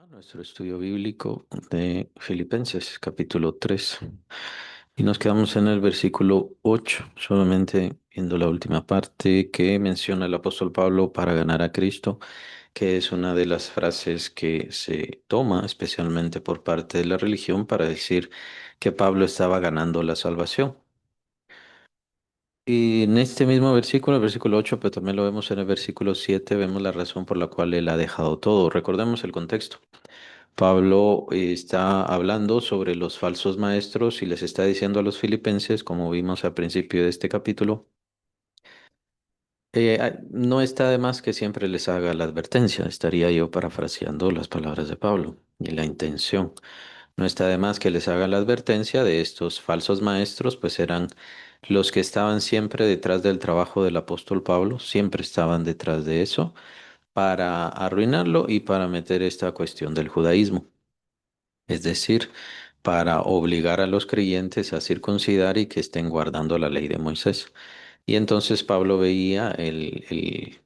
A nuestro estudio bíblico de Filipenses, capítulo 3. Y nos quedamos en el versículo 8, solamente viendo la última parte que menciona el apóstol Pablo para ganar a Cristo, que es una de las frases que se toma especialmente por parte de la religión para decir que Pablo estaba ganando la salvación. Y en este mismo versículo, el versículo 8, pero también lo vemos en el versículo 7, vemos la razón por la cual él ha dejado todo. Recordemos el contexto. Pablo está hablando sobre los falsos maestros y les está diciendo a los filipenses, como vimos al principio de este capítulo, no está de más que siempre les haga la advertencia. Estaría yo parafraseando las palabras de Pablo y la intención. No está de más que les haga la advertencia de estos falsos maestros, pues eran los que estaban siempre detrás del trabajo del apóstol Pablo, siempre estaban detrás de eso para arruinarlo y para meter esta cuestión del judaísmo. Es decir, para obligar a los creyentes a circuncidar y que estén guardando la ley de Moisés. Y entonces Pablo veía el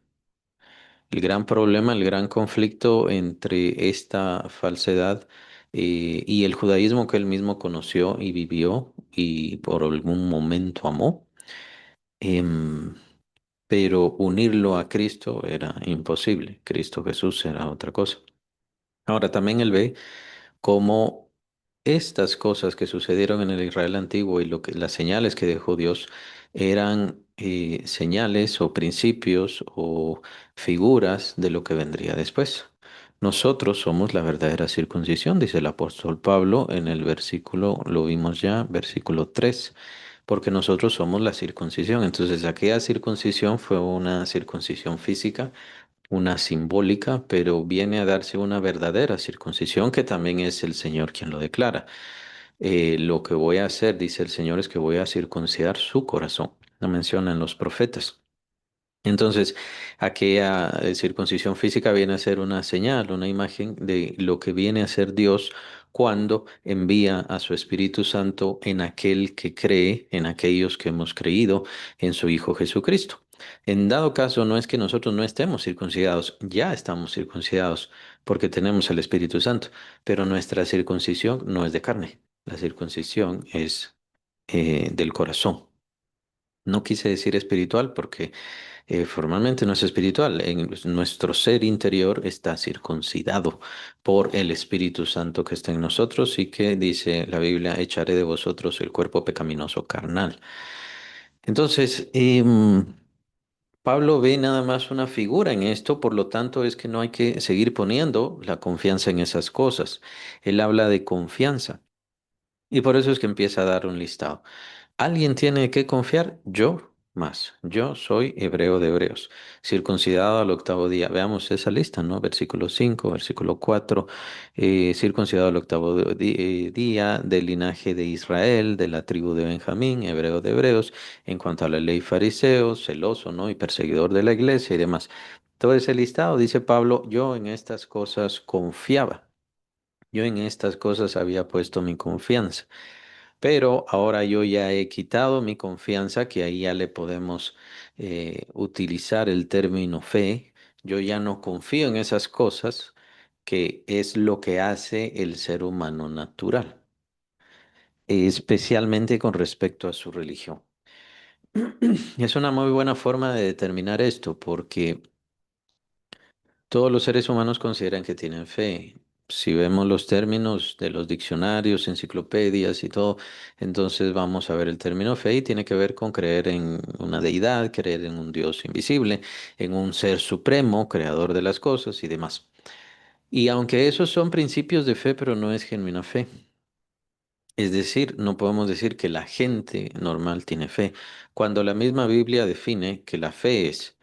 gran problema, el gran conflicto entre esta falsedad y el judaísmo que él mismo conoció y vivió y por algún momento amó. Em, pero unirlo a Cristo era imposible. Cristo Jesús era otra cosa. Ahora también él ve cómo estas cosas que sucedieron en el Israel antiguo y lo que las señales que dejó Dios eran señales o principios o figuras de lo que vendría después. Nosotros somos la verdadera circuncisión, dice el apóstol Pablo en el versículo, lo vimos ya, versículo 3, porque nosotros somos la circuncisión. Entonces, aquella circuncisión fue una circuncisión física, una simbólica, pero viene a darse una verdadera circuncisión que también es el Señor quien lo declara. Lo que voy a hacer, dice el Señor, es que voy a circuncidar su corazón. Lo mencionan los profetas. Entonces, aquella circuncisión física viene a ser una señal, una imagen de lo que viene a ser Dios cuando envía a su Espíritu Santo en aquel que cree, en aquellos que hemos creído en su Hijo Jesucristo. En dado caso, no es que nosotros no estemos circuncidados, ya estamos circuncidados porque tenemos el Espíritu Santo, pero nuestra circuncisión no es de carne, la circuncisión es del corazón. No quise decir espiritual porque formalmente no es espiritual. En nuestro ser interior está circuncidado por el Espíritu Santo que está en nosotros y que dice la Biblia, echaré de vosotros el cuerpo pecaminoso carnal. Entonces, Pablo ve nada más una figura en esto, por lo tanto es que no hay que seguir poniendo la confianza en esas cosas. Él habla de confianza y por eso es que empieza a dar un listado. ¿Alguien tiene que confiar? Yo más. Yo soy hebreo de hebreos, circuncidado al octavo día. Veamos esa lista, ¿no? Versículo 5, versículo 4, circuncidado al octavo día, del linaje de Israel, de la tribu de Benjamín, hebreo de hebreos, en cuanto a la ley fariseo, celoso, ¿no? Y perseguidor de la iglesia y demás. Todo ese listado, dice Pablo, yo en estas cosas confiaba. Yo en estas cosas había puesto mi confianza. Pero ahora yo ya he quitado mi confianza, que ahí ya le podemos utilizar el término fe. Yo ya no confío en esas cosas, que es lo que hace el ser humano natural, especialmente con respecto a su religión. Es una muy buena forma de determinar esto, porque todos los seres humanos consideran que tienen fe. Si vemos los términos de los diccionarios, enciclopedias y todo, entonces vamos a ver el término fe y tiene que ver con creer en una deidad, creer en un Dios invisible, en un ser supremo, creador de las cosas y demás. Y aunque esos son principios de fe, pero no es genuina fe. Es decir, no podemos decir que la gente normal tiene fe, cuando la misma Biblia define que la fe es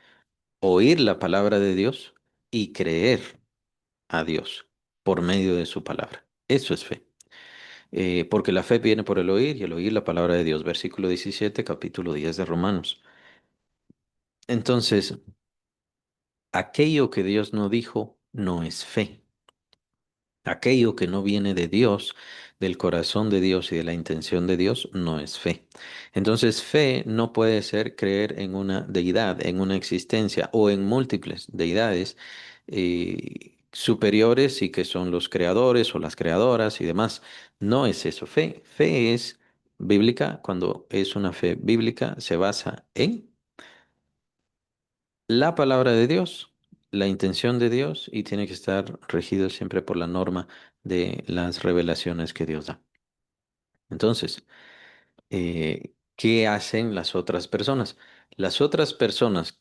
oír la palabra de Dios y creer a Dios por medio de su palabra. Eso es fe. Porque la fe viene por el oír y el oír la palabra de Dios. Versículo 17, capítulo 10 de Romanos. Entonces, aquello que Dios no dijo no es fe. Aquello que no viene de Dios, del corazón de Dios y de la intención de Dios, no es fe. Entonces, fe no puede ser creer en una deidad, en una existencia o en múltiples deidades, superiores y que son los creadores o las creadoras y demás. No es eso. Fe es bíblica. Cuando es una fe bíblica, se basa en la palabra de Dios, la intención de Dios y tiene que estar regido siempre por la norma de las revelaciones que Dios da. Entonces, ¿qué hacen las otras personas? Las otras personas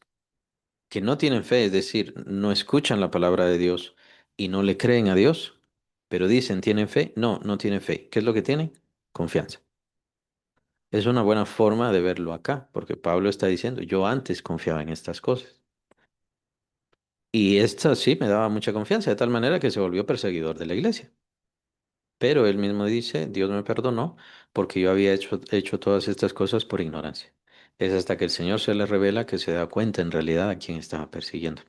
que no tienen fe, es decir, no escuchan la palabra de Dios y no le creen a Dios, pero dicen, ¿tienen fe? No, no tienen fe. ¿Qué es lo que tienen? Confianza. Es una buena forma de verlo acá, porque Pablo está diciendo, yo antes confiaba en estas cosas. Y esta sí me daba mucha confianza, de tal manera que se volvió perseguidor de la iglesia. Pero él mismo dice, Dios me perdonó porque yo había hecho todas estas cosas por ignorancia. Es hasta que el Señor se le revela que se da cuenta en realidad a quién estaba persiguiendo.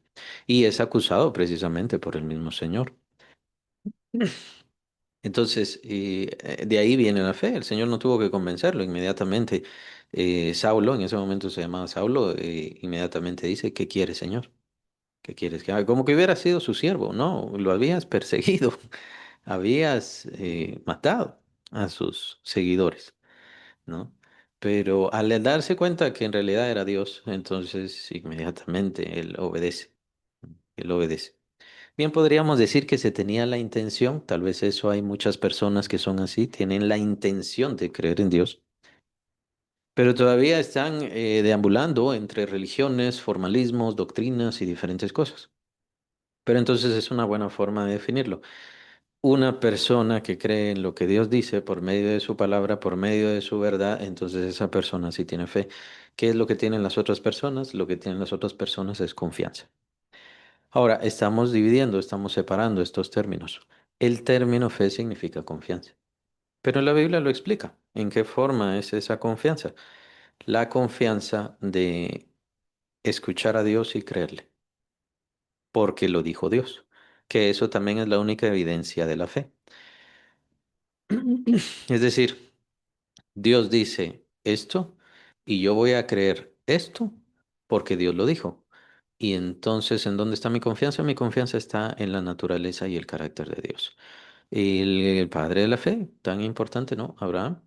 Y es acusado precisamente por el mismo Señor. Entonces, de ahí viene la fe. El Señor no tuvo que convencerlo inmediatamente. Saulo, en ese momento se llamaba Saulo, inmediatamente dice, ¿qué quieres, Señor? ¿Qué quieres que haga? Como que hubiera sido su siervo, no, lo habías perseguido, habías matado a sus seguidores, ¿no? Pero al darse cuenta que en realidad era Dios, entonces inmediatamente él obedece, él obedece. Bien, podríamos decir que se tenía la intención, tal vez eso hay muchas personas que son así, tienen la intención de creer en Dios, pero todavía están deambulando entre religiones, formalismos, doctrinas y diferentes cosas. Pero entonces es una buena forma de definirlo. Una persona que cree en lo que Dios dice por medio de su palabra, por medio de su verdad, entonces esa persona sí tiene fe. ¿Qué es lo que tienen las otras personas? Lo que tienen las otras personas es confianza. Ahora, estamos dividiendo, estamos separando estos términos. El término fe significa confianza, pero la Biblia lo explica. ¿En qué forma es esa confianza? La confianza de escuchar a Dios y creerle, porque lo dijo Dios, que eso también es la única evidencia de la fe. Es decir, Dios dice esto y yo voy a creer esto porque Dios lo dijo. Y entonces, ¿en dónde está mi confianza? Mi confianza está en la naturaleza y el carácter de Dios. El padre de la fe, tan importante, ¿no? Abraham,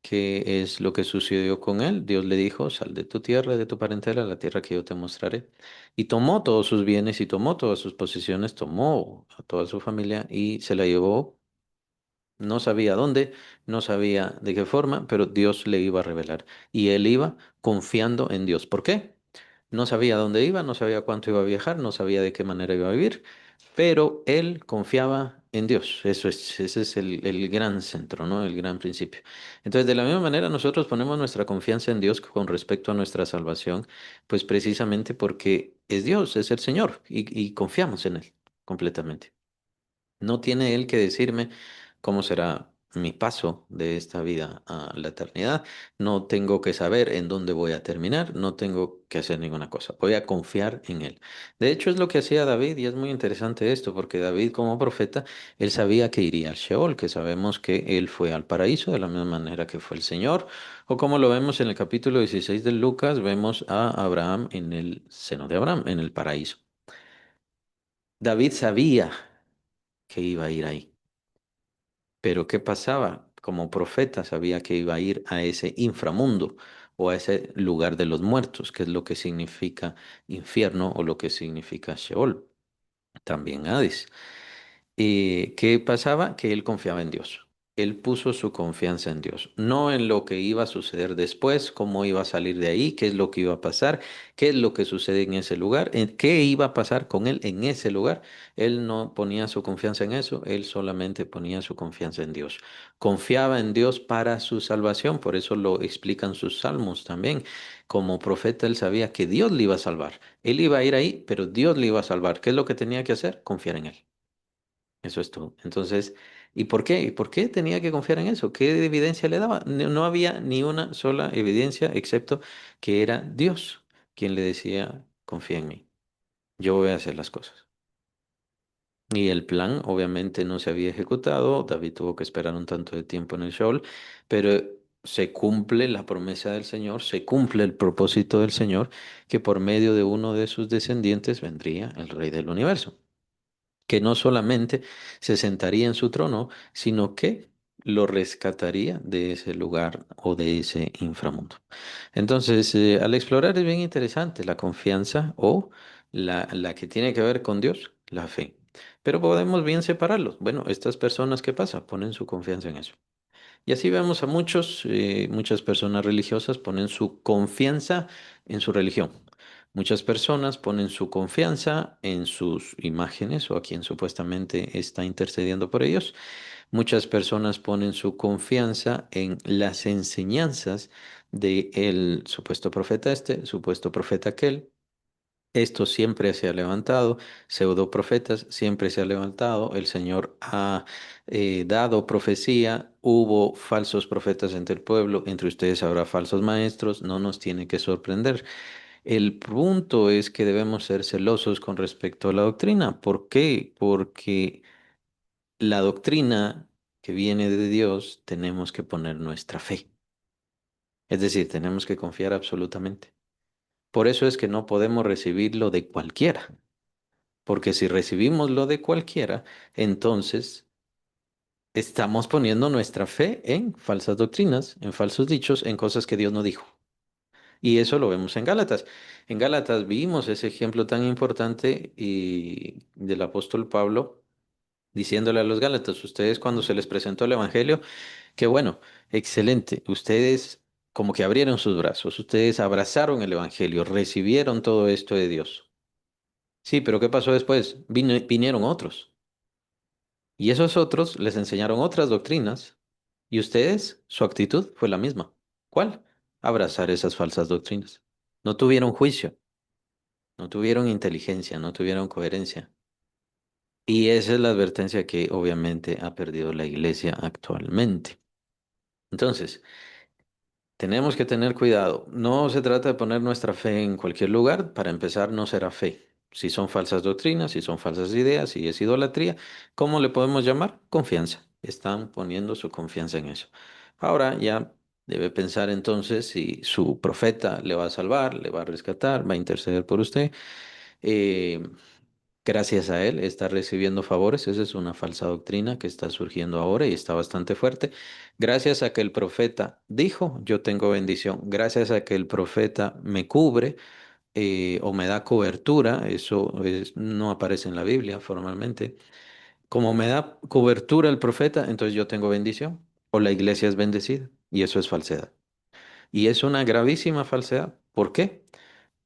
¿qué es lo que sucedió con él? Dios le dijo, sal de tu tierra, de tu parentela, a la tierra que yo te mostraré. Y tomó todos sus bienes y tomó todas sus posesiones, tomó a toda su familia y se la llevó. No sabía dónde, no sabía de qué forma, pero Dios le iba a revelar. Y él iba confiando en Dios. ¿Por qué? No sabía dónde iba, no sabía cuánto iba a viajar, no sabía de qué manera iba a vivir, pero él confiaba en Dios. Ese es el gran centro, ¿no? El gran principio. Entonces, de la misma manera, nosotros ponemos nuestra confianza en Dios con respecto a nuestra salvación, pues precisamente porque es Dios, es el Señor, y confiamos en Él completamente. No tiene Él que decirme cómo será mi paso de esta vida a la eternidad. No tengo que saber en dónde voy a terminar, no tengo que hacer ninguna cosa. Voy a confiar en Él. De hecho, es lo que hacía David y es muy interesante esto, porque David como profeta, él sabía que iría al Sheol, que sabemos que él fue al paraíso de la misma manera que fue el Señor, o como lo vemos en el capítulo 16 de Lucas, vemos a Abraham en el seno de Abraham, en el paraíso. David sabía que iba a ir ahí. Pero ¿qué pasaba? Como profeta sabía que iba a ir a ese inframundo o a ese lugar de los muertos, que es lo que significa infierno o lo que significa Sheol, también Hades. ¿Qué pasaba? Que él confiaba en Dios. Él puso su confianza en Dios, no en lo que iba a suceder después, cómo iba a salir de ahí, qué es lo que iba a pasar, qué es lo que sucede en ese lugar, qué iba a pasar con él en ese lugar. Él no ponía su confianza en eso, él solamente ponía su confianza en Dios. Confiaba en Dios para su salvación, por eso lo explican sus salmos también. Como profeta, él sabía que Dios le iba a salvar. Él iba a ir ahí, pero Dios le iba a salvar. ¿Qué es lo que tenía que hacer? Confiar en él. Eso es todo. Entonces, ¿y por qué? ¿Y por qué tenía que confiar en eso? ¿Qué evidencia le daba? No, no había ni una sola evidencia excepto que era Dios quien le decía, confía en mí, yo voy a hacer las cosas. Y el plan obviamente no se había ejecutado, David tuvo que esperar un tanto de tiempo en el Sheol, pero se cumple la promesa del Señor, se cumple el propósito del Señor, que por medio de uno de sus descendientes vendría el Rey del universo. que no solamente se sentaría en su trono, sino que lo rescataría de ese lugar o de ese inframundo. Entonces, al explorar es bien interesante la confianza o la que tiene que ver con Dios, la fe. Pero podemos bien separarlos. Bueno, estas personas, ¿qué pasa? Ponen su confianza en eso. Y así vemos a muchas personas religiosas ponen su confianza en su religión. Muchas personas ponen su confianza en sus imágenes o a quien supuestamente está intercediendo por ellos. Muchas personas ponen su confianza en las enseñanzas de el supuesto profeta este, supuesto profeta aquel. Esto siempre se ha levantado, pseudo profetas siempre se ha levantado, el Señor ha dado profecía, hubo falsos profetas entre el pueblo, entre ustedes habrá falsos maestros, no nos tiene que sorprender. El punto es que debemos ser celosos con respecto a la doctrina. ¿Por qué? Porque la doctrina que viene de Dios tenemos que poner nuestra fe, es decir, tenemos que confiar absolutamente. Por eso es que no podemos recibirlo de cualquiera. Porque si recibimos lo de cualquiera, entonces estamos poniendo nuestra fe en falsas doctrinas, en falsos dichos, en cosas que Dios no dijo. Y eso lo vemos en Gálatas. En Gálatas vimos ese ejemplo tan importante y del apóstol Pablo diciéndole a los Gálatas, ustedes cuando se les presentó el Evangelio, qué bueno, excelente, ustedes como que abrieron sus brazos, ustedes abrazaron el Evangelio, recibieron todo esto de Dios. Sí, pero ¿qué pasó después? Vinieron otros. Y esos otros les enseñaron otras doctrinas y ustedes, su actitud fue la misma. ¿Cuál? Abrazar esas falsas doctrinas. No tuvieron juicio, no tuvieron inteligencia, no tuvieron coherencia. Y esa es la advertencia que obviamente ha perdido la iglesia actualmente. Entonces, tenemos que tener cuidado. No se trata de poner nuestra fe en cualquier lugar. Para empezar, no será fe. Si son falsas doctrinas, si son falsas ideas, si es idolatría, ¿cómo le podemos llamar? Confianza. Están poniendo su confianza en eso. Ahora ya debe pensar entonces si su profeta le va a salvar, le va a rescatar, va a interceder por usted. Eh, Gracias a él está recibiendo favores. Esa es una falsa doctrina que está surgiendo ahora y está bastante fuerte. Gracias a que el profeta dijo, yo tengo bendición. Gracias a que el profeta me cubre o me da cobertura. No aparece en la Biblia formalmente. Como me da cobertura el profeta, entonces yo tengo bendición. O la iglesia es bendecida. Y eso es falsedad. Y es una gravísima falsedad. ¿Por qué?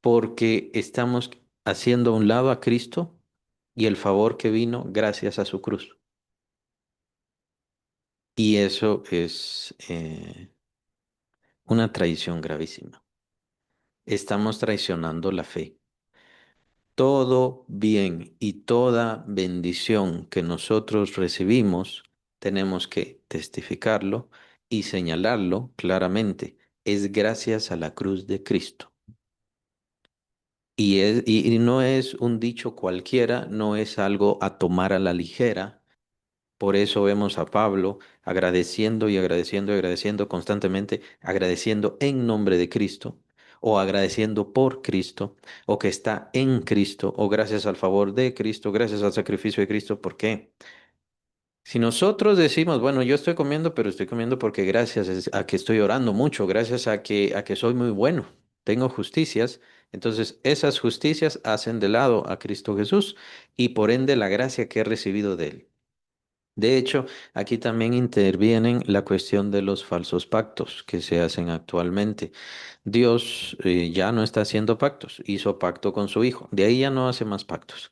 Porque estamos haciendo a un lado a Cristo y el favor que vino gracias a su cruz. Y eso es una traición gravísima. Estamos traicionando la fe. Todo bien y toda bendición que nosotros recibimos, tenemos que testificarlo y señalarlo claramente. Es gracias a la cruz de Cristo. Y no es un dicho cualquiera, no es algo a tomar a la ligera. Por eso vemos a Pablo agradeciendo y agradeciendo y agradeciendo constantemente, agradeciendo en nombre de Cristo, o agradeciendo por Cristo, o que está en Cristo, o gracias al favor de Cristo, gracias al sacrificio de Cristo. ¿Por qué? Si nosotros decimos, bueno, yo estoy comiendo, pero estoy comiendo porque a que estoy orando mucho, gracias a que soy muy bueno, tengo justicias, entonces esas justicias hacen de lado a Cristo Jesús y por ende la gracia que he recibido de él. De hecho, aquí también intervienen la cuestión de los falsos pactos que se hacen actualmente. Dios ya no está haciendo pactos, hizo pacto con su Hijo, de ahí ya no hace más pactos.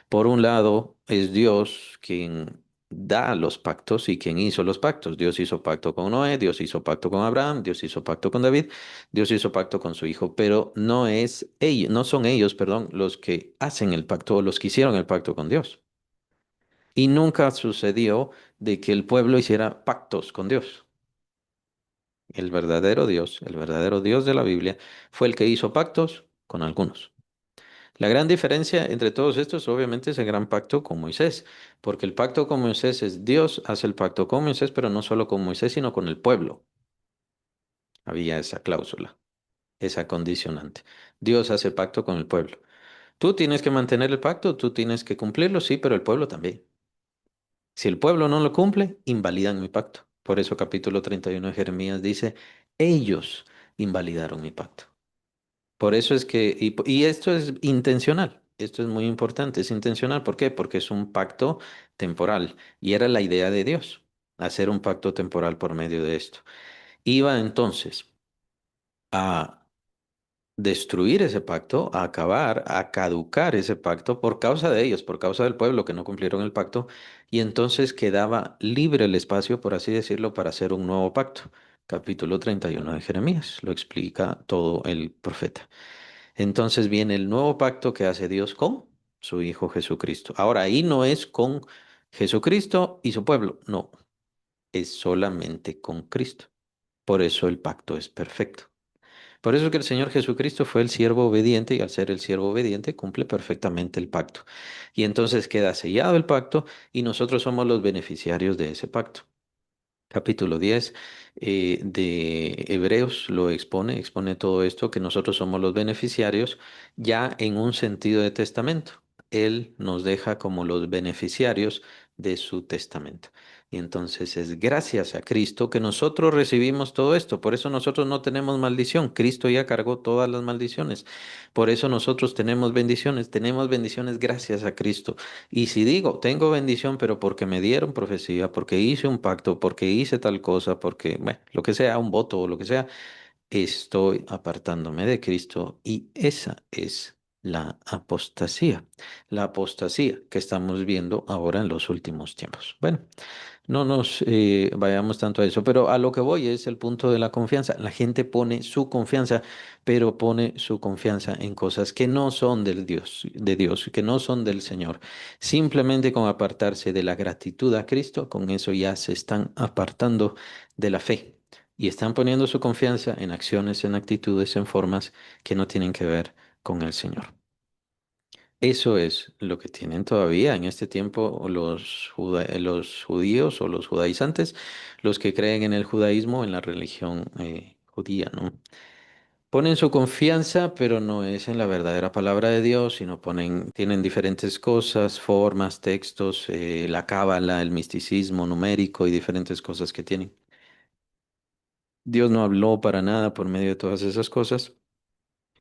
Por un lado, es Dios quien da los pactos y quien hizo los pactos. Dios hizo pacto con Noé, Dios hizo pacto con Abraham, Dios hizo pacto con David, Dios hizo pacto con su Hijo, pero no es ellos, no son ellos, perdón, los que hacen el pacto o los que hicieron el pacto con Dios. Y nunca sucedió de que el pueblo hiciera pactos con Dios. El verdadero Dios de la Biblia, fue el que hizo pactos con algunos. La gran diferencia entre todos estos, obviamente, es el gran pacto con Moisés, porque el pacto con Moisés es Dios hace el pacto con Moisés, pero no solo con Moisés, sino con el pueblo. Había esa cláusula, esa condicionante. Dios hace pacto con el pueblo. Tú tienes que mantener el pacto, tú tienes que cumplirlo, sí, pero el pueblo también. Si el pueblo no lo cumple, invalidan mi pacto. Por eso capítulo 31 de Jeremías dice, ellos invalidaron mi pacto. Por eso es que, y esto es intencional, esto es muy importante, es intencional. ¿Por qué? Porque es un pacto temporal y era la idea de Dios, hacer un pacto temporal por medio de esto. Iba entonces a destruir ese pacto, a acabar, a caducar ese pacto por causa de ellos, por causa del pueblo que no cumplieron el pacto, y entonces quedaba libre el espacio, por así decirlo, para hacer un nuevo pacto. Capítulo 31 de Jeremías, lo explica todo el profeta. Entonces viene el nuevo pacto que hace Dios con su Hijo Jesucristo. Ahora, ahí no es con Jesucristo y su pueblo, no, es solamente con Cristo. Por eso el pacto es perfecto. Por eso que el Señor Jesucristo fue el siervo obediente y al ser el siervo obediente cumple perfectamente el pacto. Y entonces queda sellado el pacto y nosotros somos los beneficiarios de ese pacto. Capítulo 10 de Hebreos lo expone, expone todo esto, que nosotros somos los beneficiarios ya en un sentido de testamento. Él nos deja como los beneficiarios de su testamento. Y entonces es gracias a Cristo que nosotros recibimos todo esto. Por eso nosotros no tenemos maldición. Cristo ya cargó todas las maldiciones. Por eso nosotros tenemos bendiciones. Tenemos bendiciones gracias a Cristo. Y si digo, tengo bendición, pero porque me dieron profecía, porque hice un pacto, porque hice tal cosa, porque, bueno, lo que sea, un voto o lo que sea, estoy apartándome de Cristo y esa es la apostasía que estamos viendo ahora en los últimos tiempos. Bueno. No nos vayamos tanto a eso, pero a lo que voy es el punto de la confianza. La gente pone su confianza, pero pone su confianza en cosas que no son de Dios, que no son del Señor. Simplemente con apartarse de la gratitud a Cristo, con eso ya se están apartando de la fe y están poniendo su confianza en acciones, en actitudes, en formas que no tienen que ver con el Señor. Eso es lo que tienen todavía en este tiempo los judíos o los judaizantes, los que creen en el judaísmo, en la religión judía, ¿no? Ponen su confianza, pero no es en la verdadera palabra de Dios, sino tienen diferentes cosas, formas, textos, la cábala, el misticismo numérico y diferentes cosas que tienen. Dios no habló para nada por medio de todas esas cosas.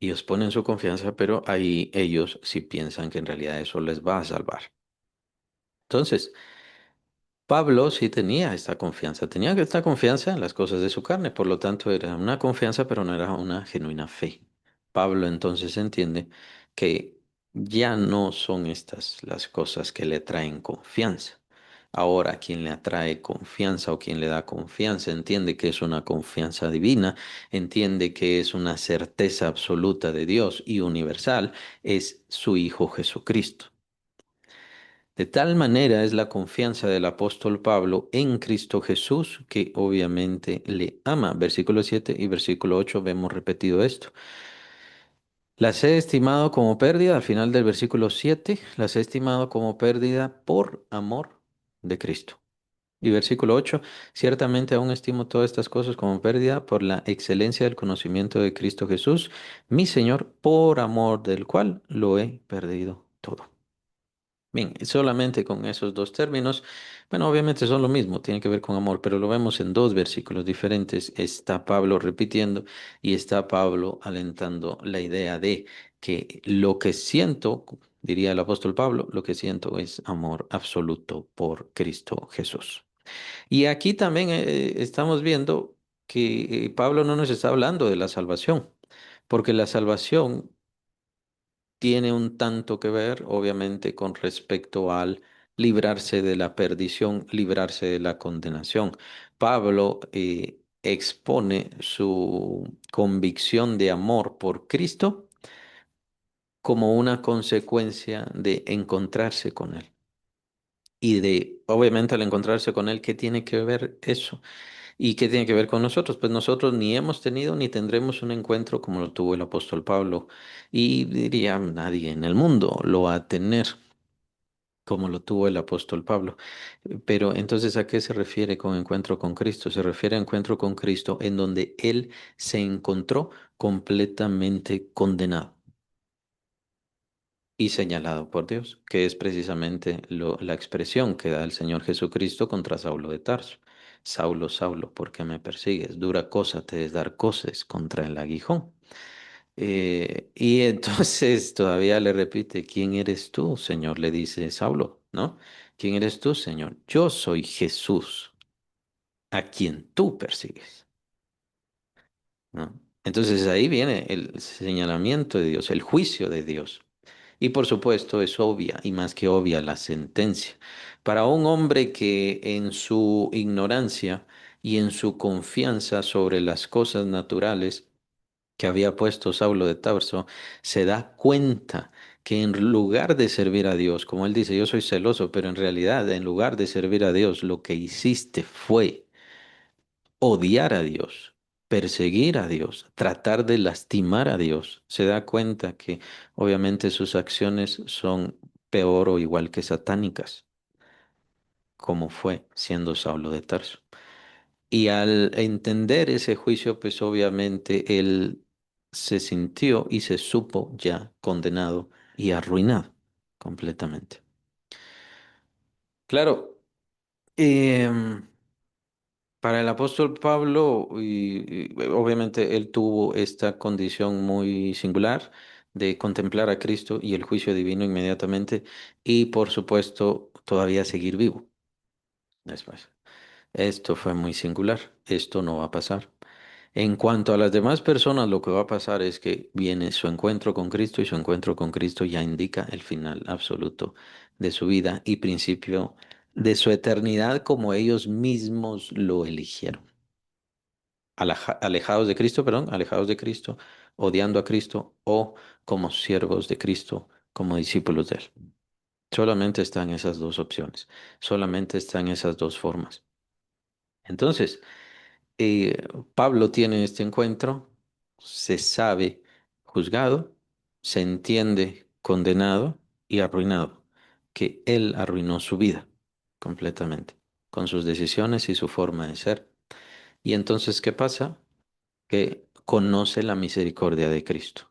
Ellos ponen su confianza, pero ahí ellos sí piensan que en realidad eso les va a salvar. Entonces, Pablo sí tenía esta confianza, tenía esta confianza en las cosas de su carne, por lo tanto era una confianza, pero no era una genuina fe. Pablo entonces entiende que ya no son estas las cosas que le traen confianza. Ahora, quien le atrae confianza o quien le da confianza entiende que es una confianza divina, entiende que es una certeza absoluta de Dios y universal, es su Hijo Jesucristo. De tal manera es la confianza del apóstol Pablo en Cristo Jesús, que obviamente le ama. Versículo 7 y versículo 8 vemos repetido esto. Las he estimado como pérdida, al final del versículo 7, las he estimado como pérdida por amor de Cristo. Y versículo 8, ciertamente aún estimo todas estas cosas como pérdida por la excelencia del conocimiento de Cristo Jesús, mi Señor, por amor del cual lo he perdido todo. Bien, solamente con esos dos términos, bueno, obviamente son lo mismo, tiene que ver con amor, pero lo vemos en dos versículos diferentes. Está Pablo repitiendo y está Pablo alentando la idea de que lo que siento, diría el apóstol Pablo, lo que siento es amor absoluto por Cristo Jesús. Y aquí también estamos viendo que Pablo no nos está hablando de la salvación, porque la salvación tiene un tanto que ver, obviamente, con respecto al librarse de la perdición, librarse de la condenación. Pablo expone su convicción de amor por Cristo como una consecuencia de encontrarse con Él. Y de, obviamente, al encontrarse con Él, ¿qué tiene que ver eso? ¿Y qué tiene que ver con nosotros? Pues nosotros ni hemos tenido ni tendremos un encuentro como lo tuvo el apóstol Pablo. Y diría, nadie en el mundo lo va a tener como lo tuvo el apóstol Pablo. Pero entonces, ¿a qué se refiere con encuentro con Cristo? Se refiere a encuentro con Cristo en donde Él se encontró completamente condenado. y señalado por Dios, que es precisamente la expresión que da el Señor Jesucristo contra Saulo de Tarso. Saulo, Saulo, ¿por qué me persigues? Dura cosa te es dar coces contra el aguijón. Y entonces todavía le repite, ¿quién eres tú, Señor? Le dice Saulo, ¿no? ¿Quién eres tú, Señor? Yo soy Jesús, a quien tú persigues, ¿no? Entonces ahí viene el señalamiento de Dios, el juicio de Dios. Y por supuesto es obvia y más que obvia la sentencia. Para un hombre que en su ignorancia y en su confianza sobre las cosas naturales que había puesto Saulo de Tarso, se da cuenta que en lugar de servir a Dios, como él dice, yo soy celoso, pero en realidad en lugar de servir a Dios, lo que hiciste fue odiar a Dios, perseguir a Dios, tratar de lastimar a Dios. Se da cuenta que obviamente sus acciones son peor o igual que satánicas, como fue siendo Saulo de Tarso. Y al entender ese juicio, pues obviamente él se sintió y se supo ya condenado y arruinado completamente. Claro, em, para el apóstol Pablo, obviamente él tuvo esta condición muy singular de contemplar a Cristo y el juicio divino inmediatamente y por supuesto todavía seguir vivo después. Esto fue muy singular, esto no va a pasar. En cuanto a las demás personas, lo que va a pasar es que viene su encuentro con Cristo y su encuentro con Cristo ya indica el final absoluto de su vida y principio de su eternidad como ellos mismos lo eligieron. Alejados de Cristo, perdón, alejados de Cristo, odiando a Cristo o como siervos de Cristo, como discípulos de Él. Solamente están esas dos opciones, solamente están esas dos formas. Entonces, eh, Pablo tiene este encuentro, se sabe juzgado, se entiende condenado y arruinado, que él arruinó su vida completamente, con sus decisiones y su forma de ser. Y entonces, ¿qué pasa? Que conoce la misericordia de Cristo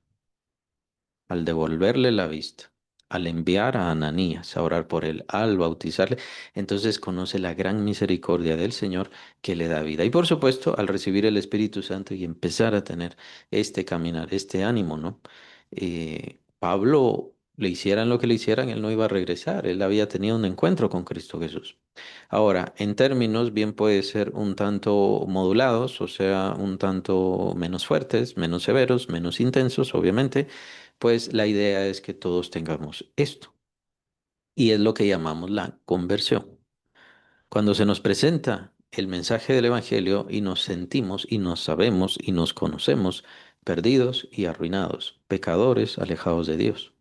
al devolverle la vista, al enviar a Ananías a orar por él, al bautizarle, entonces conoce la gran misericordia del Señor que le da vida. Y por supuesto, al recibir el Espíritu Santo y empezar a tener este caminar, este ánimo, ¿no? Pablo, le hicieran lo que le hicieran, él no iba a regresar, él había tenido un encuentro con Cristo Jesús. Ahora, en términos, bien puede ser un tanto modulados, o sea, un tanto menos fuertes, menos severos, menos intensos, obviamente, pues la idea es que todos tengamos esto. Y es lo que llamamos la conversión. Cuando se nos presenta el mensaje del Evangelio y nos sentimos y nos sabemos y nos conocemos perdidos y arruinados, pecadores alejados de Dios.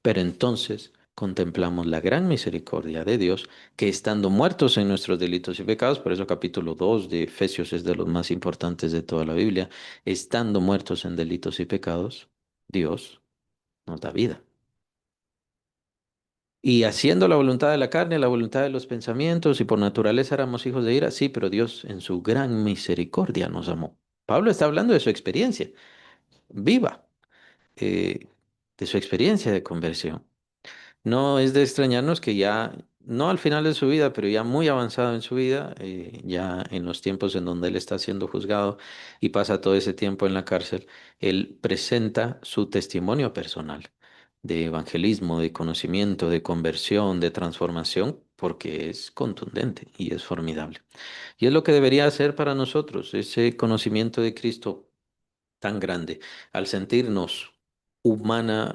Pero entonces contemplamos la gran misericordia de Dios, que estando muertos en nuestros delitos y pecados, por eso capítulo 2 de Efesios es de los más importantes de toda la Biblia, estando muertos en delitos y pecados, Dios nos da vida. Y haciendo la voluntad de la carne, la voluntad de los pensamientos, y por naturaleza éramos hijos de ira, sí, pero Dios en su gran misericordia nos amó. Pablo está hablando de su experiencia viva, eh, de su experiencia de conversión. No es de extrañarnos que ya, no al final de su vida, pero ya muy avanzado en su vida, ya en los tiempos en donde él está siendo juzgado y pasa todo ese tiempo en la cárcel, él presenta su testimonio personal de evangelismo, de conocimiento, de conversión, de transformación, porque es contundente y es formidable. Y es lo que debería hacer para nosotros, ese conocimiento de Cristo tan grande, al sentirnos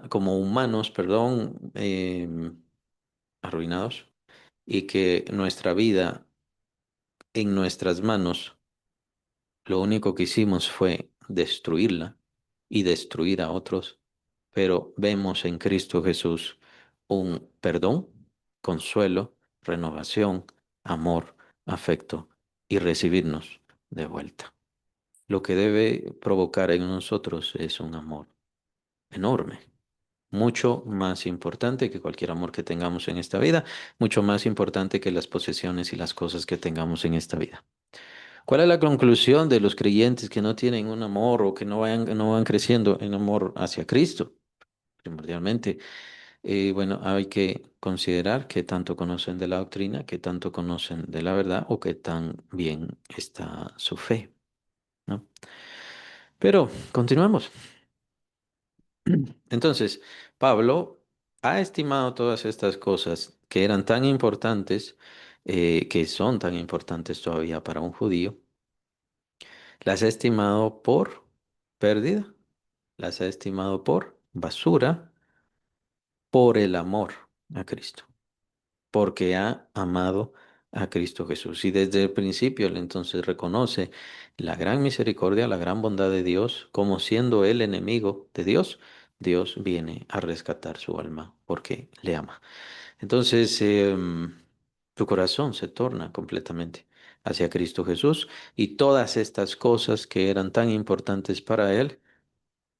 como humanos, perdón, arruinados, y que nuestra vida en nuestras manos, lo único que hicimos fue destruirla y destruir a otros, pero vemos en Cristo Jesús un perdón, consuelo, renovación, amor, afecto y recibirnos de vuelta. Lo que debe provocar en nosotros es un amor enorme, mucho más importante que cualquier amor que tengamos en esta vida, mucho más importante que las posesiones y las cosas que tengamos en esta vida. ¿Cuál es la conclusión de los creyentes que no tienen un amor o que no van creciendo en amor hacia Cristo? primordialmente. Bueno, hay que considerar qué tanto conocen de la doctrina, qué tanto conocen de la verdad o qué tan bien está su fe, ¿no? Pero continuemos. Entonces, Pablo ha estimado todas estas cosas que eran tan importantes, que son tan importantes todavía para un judío, las ha estimado por pérdida, las ha estimado por basura, por el amor a Cristo, porque ha amado a Cristo Jesús. Y desde el principio él entonces reconoce la gran misericordia, la gran bondad de Dios, como siendo el enemigo de Dios, Dios viene a rescatar su alma porque le ama. Entonces, tu corazón se torna completamente hacia Cristo Jesús y todas estas cosas que eran tan importantes para él,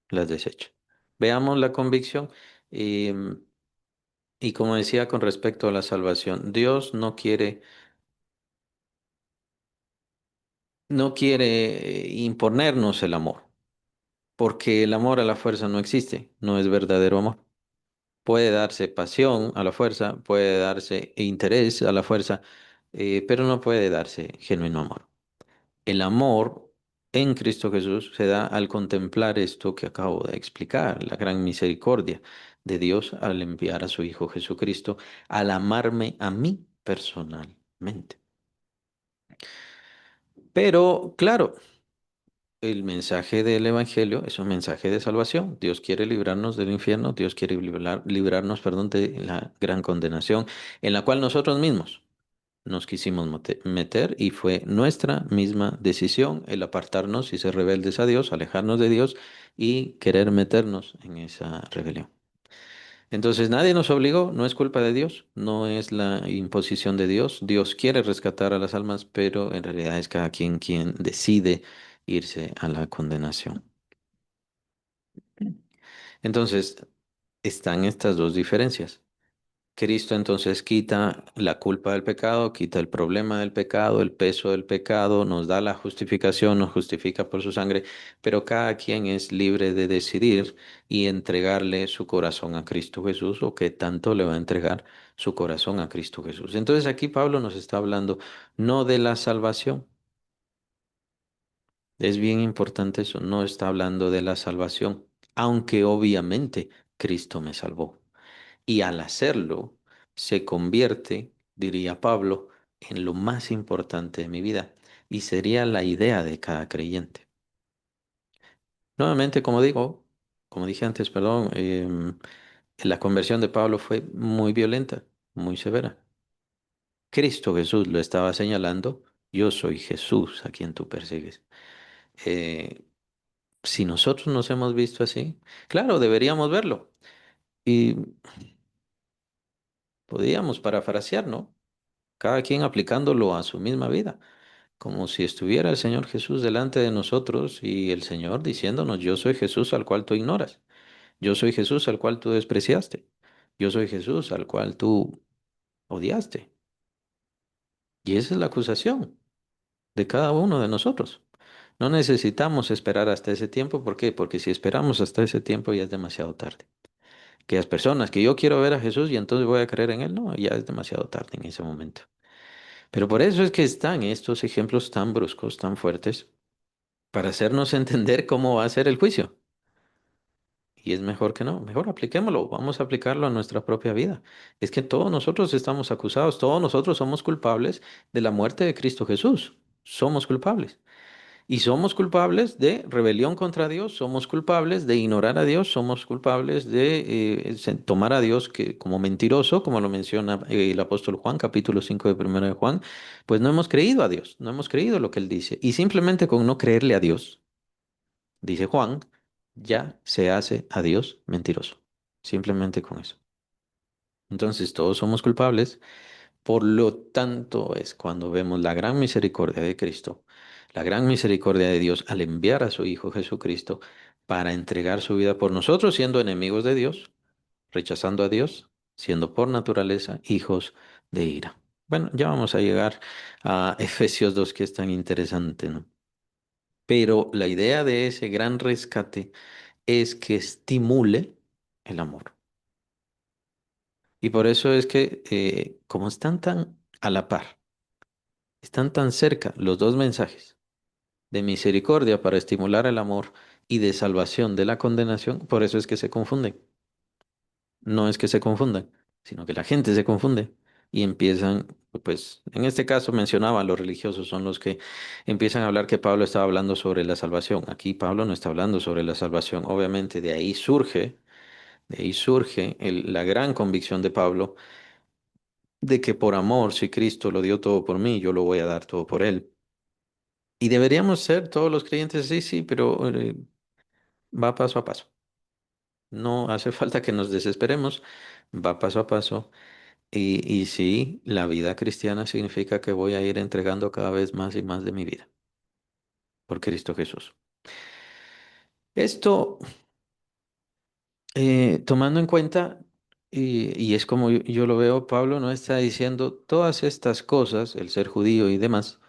las desecha. Veamos la convicción. em, y como decía con respecto a la salvación, Dios no quiere imponernos el amor, porque el amor a la fuerza no existe, no es verdadero amor. Puede darse pasión a la fuerza, puede darse interés a la fuerza, pero no puede darse genuino amor. El amor en Cristo Jesús se da al contemplar esto que acabo de explicar, la gran misericordia de Dios al enviar a su Hijo Jesucristo, al amarme a mí personalmente. Pero claro, el mensaje del Evangelio es un mensaje de salvación. Dios quiere librarnos del infierno, Dios quiere librarnos, perdón, de la gran condenación en la cual nosotros mismos nos quisimos meter y fue nuestra misma decisión el apartarnos y ser rebeldes a Dios, alejarnos de Dios y querer meternos en esa rebelión. Entonces nadie nos obligó, no es culpa de Dios, no es la imposición de Dios. Dios quiere rescatar a las almas, pero en realidad es cada quien decide irse a la condenación. Entonces están estas dos diferencias. Cristo entonces quita la culpa del pecado, quita el problema del pecado, el peso del pecado, nos da la justificación, nos justifica por su sangre, pero cada quien es libre de decidir y entregarle su corazón a Cristo Jesús o que tanto le va a entregar su corazón a Cristo Jesús. Entonces aquí Pablo nos está hablando no de la salvación, es bien importante eso, no está hablando de la salvación, aunque obviamente Cristo me salvó. Y al hacerlo, se convierte, diría Pablo, en lo más importante de mi vida. Y sería la idea de cada creyente. Nuevamente, como dije antes, perdón, la conversión de Pablo fue muy violenta, muy severa. Cristo Jesús lo estaba señalando, yo soy Jesús a quien tú persigues. Eh, si nosotros nos hemos visto así, claro, deberíamos verlo. Y podríamos parafrasear, ¿no? Cada quien aplicándolo a su misma vida, como si estuviera el Señor Jesús delante de nosotros y el Señor diciéndonos, yo soy Jesús al cual tú ignoras, yo soy Jesús al cual tú despreciaste, yo soy Jesús al cual tú odiaste. Y esa es la acusación de cada uno de nosotros. No necesitamos esperar hasta ese tiempo, ¿por qué? Porque si esperamos hasta ese tiempo ya es demasiado tarde. Que las personas que yo quiero ver a Jesús y entonces voy a creer en Él, no, ya es demasiado tarde en ese momento. Pero por eso es que están estos ejemplos tan bruscos, tan fuertes, para hacernos entender cómo va a ser el juicio. Y es mejor que no, mejor apliquémoslo, vamos a aplicarlo a nuestra propia vida. Es que todos nosotros estamos acusados, todos nosotros somos culpables de la muerte de Cristo Jesús. Somos culpables. Y somos culpables de rebelión contra Dios, somos culpables de ignorar a Dios, somos culpables de tomar a Dios como mentiroso, como lo menciona el apóstol Juan, capítulo 5 de Primera de Juan, pues no hemos creído a Dios, no hemos creído lo que Él dice. Y simplemente con no creerle a Dios, dice Juan, ya se hace a Dios mentiroso. Simplemente con eso. Entonces todos somos culpables. Por lo tanto, es cuando vemos la gran misericordia de Cristo, la gran misericordia de Dios al enviar a su Hijo Jesucristo para entregar su vida por nosotros, siendo enemigos de Dios, rechazando a Dios, siendo por naturaleza hijos de ira. Bueno, ya vamos a llegar a Efesios 2, que es tan interesante, ¿no? Pero la idea de ese gran rescate es que estimule el amor. Y por eso es que, como están tan a la par, están tan cerca los dos mensajes de misericordia para estimular el amor y de salvación de la condenación, por eso es que se confunden. No es que se confundan, sino que la gente se confunde y empiezan, pues en este caso mencionaba, los religiosos son los que empiezan a hablar que Pablo estaba hablando sobre la salvación. Aquí Pablo no está hablando sobre la salvación. Obviamente de ahí surge la gran convicción de Pablo de que por amor, si Cristo lo dio todo por mí, yo lo voy a dar todo por él. Y deberíamos ser todos los creyentes, sí, sí, pero va paso a paso. No hace falta que nos desesperemos, va paso a paso. Y sí, la vida cristiana significa que voy a ir entregando cada vez más y más de mi vida por Cristo Jesús. Esto, tomando en cuenta, y es como yo lo veo, Pablo no está diciendo todas estas cosas, el ser judío y demás,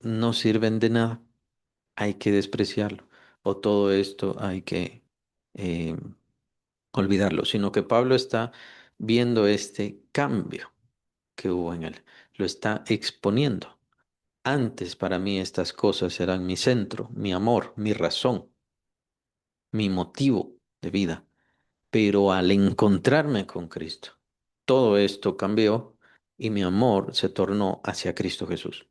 no sirven de nada, hay que despreciarlo, o todo esto hay que eh, olvidarlo, sino que Pablo está viendo este cambio que hubo en él, lo está exponiendo. Antes para mí estas cosas eran mi centro, mi amor, mi razón, mi motivo de vida. Pero al encontrarme con Cristo, todo esto cambió y mi amor se tornó hacia Cristo Jesús.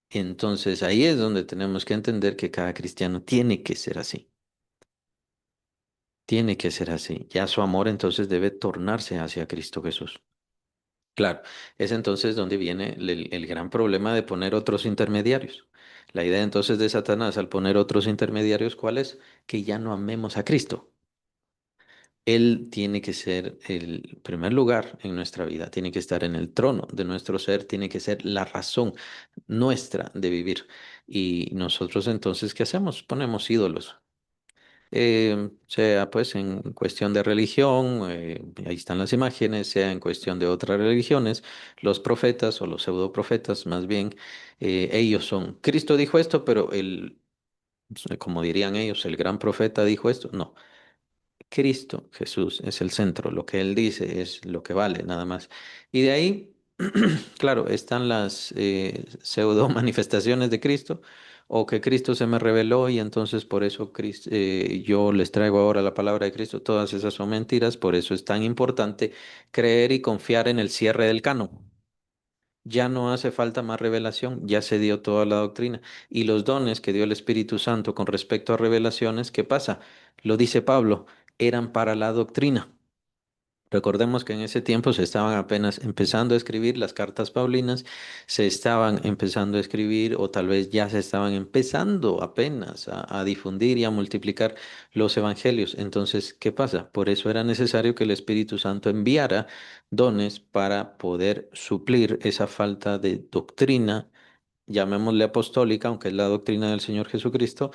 Entonces ahí es donde tenemos que entender que cada cristiano tiene que ser así. Tiene que ser así. Ya su amor entonces debe tornarse hacia Cristo Jesús. Claro, es entonces donde viene el gran problema de poner otros intermediarios. La idea entonces de Satanás al poner otros intermediarios, ¿cuál es? Que ya no amemos a Cristo. Él tiene que ser el primer lugar en nuestra vida, tiene que estar en el trono de nuestro ser, tiene que ser la razón nuestra de vivir. Y nosotros entonces, ¿qué hacemos? Ponemos ídolos. Sea pues en cuestión de religión, ahí están las imágenes, sea en cuestión de otras religiones, los profetas o los pseudoprofetas, más bien, ellos son, Cristo dijo esto, pero como dirían ellos, el gran profeta dijo esto. No, Cristo Jesús es el centro, lo que Él dice es lo que vale, nada más. Y de ahí, claro, están las pseudo manifestaciones de Cristo, o que Cristo se me reveló y entonces por eso yo les traigo ahora la palabra de Cristo. Todas esas son mentiras, por eso es tan importante creer y confiar en el cierre del canon. Ya no hace falta más revelación, ya se dio toda la doctrina. Y los dones que dio el Espíritu Santo con respecto a revelaciones, ¿qué pasa? Lo dice Pablo, eran para la doctrina. Recordemos que en ese tiempo se estaban apenas empezando a escribir las cartas paulinas, se estaban empezando a escribir o tal vez ya se estaban empezando apenas a difundir y a multiplicar los evangelios. Entonces, ¿qué pasa? Por eso era necesario que el Espíritu Santo enviara dones para poder suplir esa falta de doctrina, llamémosle apostólica, aunque es la doctrina del Señor Jesucristo,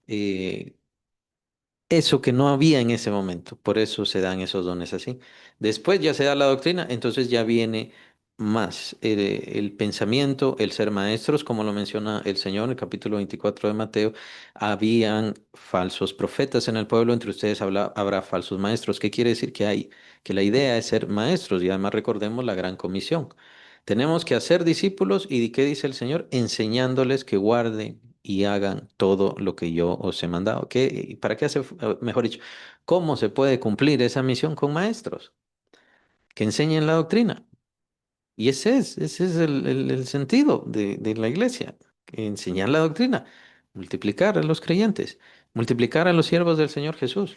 eh, eso que no había en ese momento, por eso se dan esos dones así. Después ya se da la doctrina, entonces ya viene más el pensamiento, el ser maestros, como lo menciona el Señor en el capítulo 24 de Mateo. Habían falsos profetas en el pueblo, entre ustedes habrá falsos maestros. ¿Qué quiere decir que hay? Que la idea es ser maestros y además recordemos la gran comisión. Tenemos que hacer discípulos y ¿qué dice el Señor? Enseñándoles que guarden y hagan todo lo que yo os he mandado. ¿Qué, para qué hace, mejor dicho, cómo se puede cumplir esa misión con maestros que enseñen la doctrina? Y ese es el sentido de la iglesia, enseñar la doctrina, multiplicar a los creyentes, multiplicar a los siervos del Señor Jesús.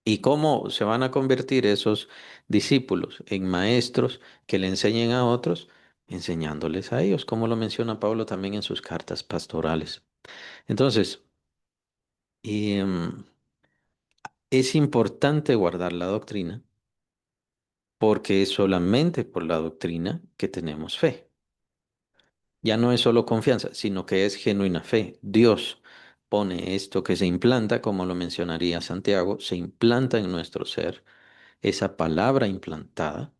¿Y cómo se van a convertir esos discípulos en maestros que le enseñen a otros? Enseñándoles a ellos, como lo menciona Pablo también en sus cartas pastorales. Entonces, em, es importante guardar la doctrina porque es solamente por la doctrina que tenemos fe. Ya no es solo confianza, sino que es genuina fe. Dios pone esto que se implanta, como lo mencionaría Santiago, se implanta en nuestro ser, esa palabra implantada,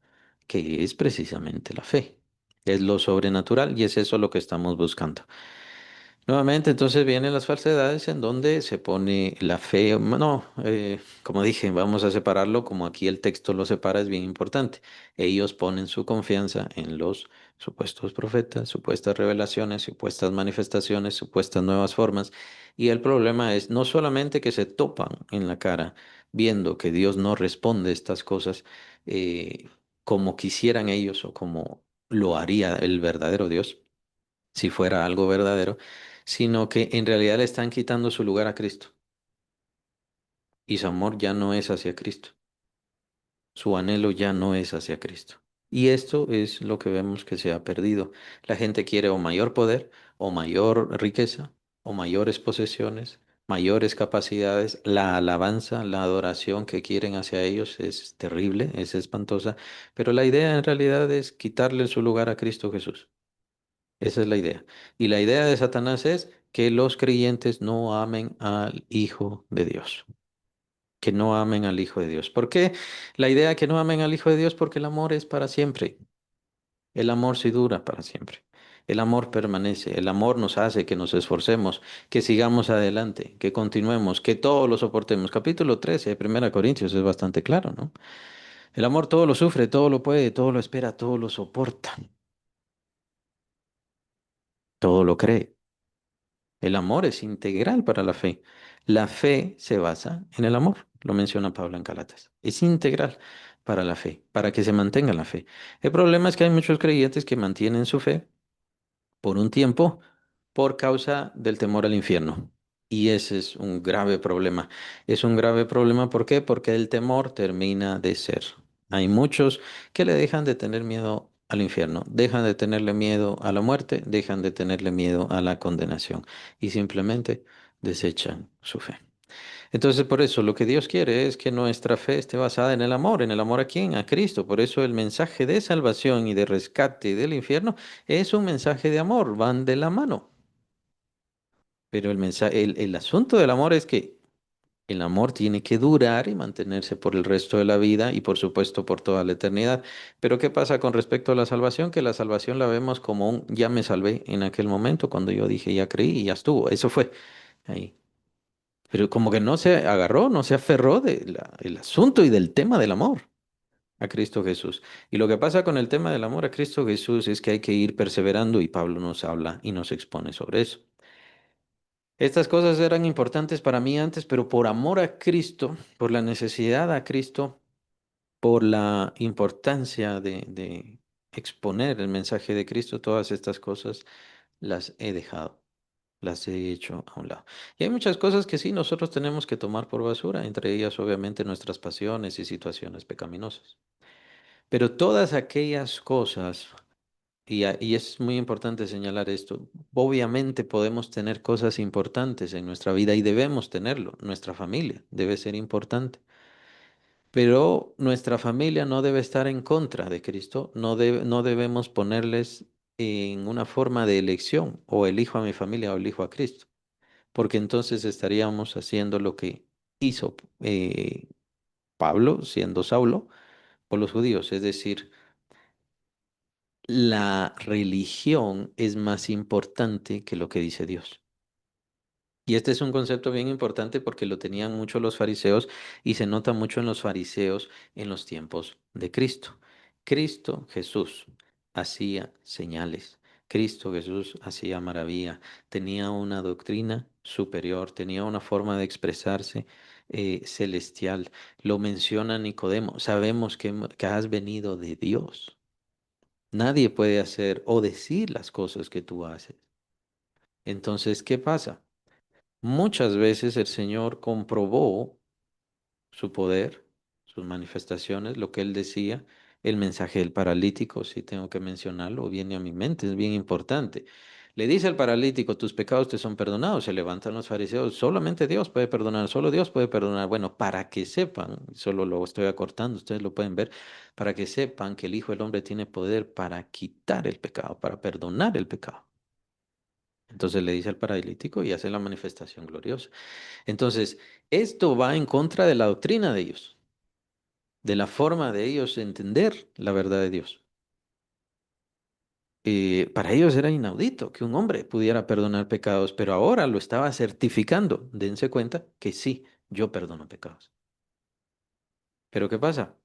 que es precisamente la fe. Es lo sobrenatural y es eso lo que estamos buscando. Nuevamente, entonces vienen las falsedades en donde se pone la fe. No, como dije, vamos a separarlo como aquí el texto lo separa, es bien importante. Ellos ponen su confianza en los supuestos profetas, supuestas revelaciones, supuestas manifestaciones, supuestas nuevas formas. Y el problema es no solamente que se topan en la cara viendo que Dios no responde estas cosas eh, como quisieran ellos o como lo haría el verdadero Dios si fuera algo verdadero, sino que en realidad le están quitando su lugar a Cristo y su amor ya no es hacia Cristo, su anhelo ya no es hacia Cristo. Y esto es lo que vemos que se ha perdido. La gente quiere o mayor poder, o mayor riqueza, o mayores posesiones, mayores capacidades. La alabanza, la adoración que quieren hacia ellos es terrible, es espantosa, pero la idea en realidad es quitarle su lugar a Cristo Jesús. Esa es la idea. Y la idea de Satanás es que los creyentes no amen al Hijo de Dios. Que no amen al Hijo de Dios. ¿Por qué la idea que no amen al Hijo de Dios? Porque el amor es para siempre. El amor sí dura para siempre. El amor permanece. El amor nos hace que nos esforcemos, que sigamos adelante, que continuemos, que todo lo soportemos. Capítulo 13 de Primera Corintios es bastante claro, ¿no? El amor todo lo sufre, todo lo puede, todo lo espera, todo lo soporta, todo lo cree. El amor es integral para la fe. La fe se basa en el amor, lo menciona Pablo en Galatas. Es integral para la fe, para que se mantenga la fe. El problema es que hay muchos creyentes que mantienen su fe por un tiempo por causa del temor al infierno. Y ese es un grave problema. Es un grave problema, ¿por qué? Porque el temor termina de ser. Hay muchos que le dejan de tener miedo al infierno, dejan de tenerle miedo a la muerte, dejan de tenerle miedo a la condenación y simplemente desechan su fe. Entonces, por eso lo que Dios quiere es que nuestra fe esté basada en el amor. ¿En el amor a quién? A Cristo. Por eso el mensaje de salvación y de rescate del infierno es un mensaje de amor, van de la mano. Pero el asunto del amor es que el amor tiene que durar y mantenerse por el resto de la vida y por supuesto por toda la eternidad. Pero ¿qué pasa con respecto a la salvación? Que la salvación la vemos como un ya me salvé en aquel momento cuando yo dije ya creí y ya estuvo. Eso fue ahí. Pero como que no se agarró, no se aferró del el asunto y del tema del amor a Cristo Jesús. Y lo que pasa con el tema del amor a Cristo Jesús es que hay que ir perseverando y Pablo nos habla y nos expone sobre eso. Estas cosas eran importantes para mí antes, pero por amor a Cristo, por la necesidad a Cristo, por la importancia de exponer el mensaje de Cristo, todas estas cosas las he dejado, las he hecho a un lado. Y hay muchas cosas que sí nosotros tenemos que tomar por basura, entre ellas obviamente nuestras pasiones y situaciones pecaminosas. Pero todas aquellas cosas, y es muy importante señalar esto, obviamente podemos tener cosas importantes en nuestra vida y debemos tenerlo. Nuestra familia debe ser importante. Pero nuestra familia no debe estar en contra de Cristo, no debemos ponerles en una forma de elección, o elijo a mi familia o elijo a Cristo, porque entonces estaríamos haciendo lo que hizo Pablo, siendo Saulo, por los judíos, es decir, la religión es más importante que lo que dice Dios. Y este es un concepto bien importante porque lo tenían mucho los fariseos y se nota mucho en los fariseos en los tiempos de Cristo. Cristo Jesús hacía señales. Cristo Jesús hacía maravilla. Tenía una doctrina superior, tenía una forma de expresarse celestial. Lo menciona Nicodemo. Sabemos que has venido de Dios. Nadie puede hacer o decir las cosas que tú haces. Entonces, ¿qué pasa? Muchas veces el Señor comprobó su poder, sus manifestaciones, lo que él decía, el mensaje del paralítico, si tengo que mencionarlo, viene a mi mente, es bien importante. Le dice al paralítico, tus pecados te son perdonados. Se levantan los fariseos, solamente Dios puede perdonar, solo Dios puede perdonar. Bueno, para que sepan, solo lo estoy acortando, ustedes lo pueden ver, para que sepan que el Hijo del Hombre tiene poder para quitar el pecado, para perdonar el pecado. Entonces le dice al paralítico y hace la manifestación gloriosa. Entonces, esto va en contra de la doctrina de ellos, de la forma de ellos entender la verdad de Dios. Para ellos era inaudito que un hombre pudiera perdonar pecados, pero ahora lo estaba certificando. Dense cuenta que sí, yo perdono pecados. Pero ¿qué pasa?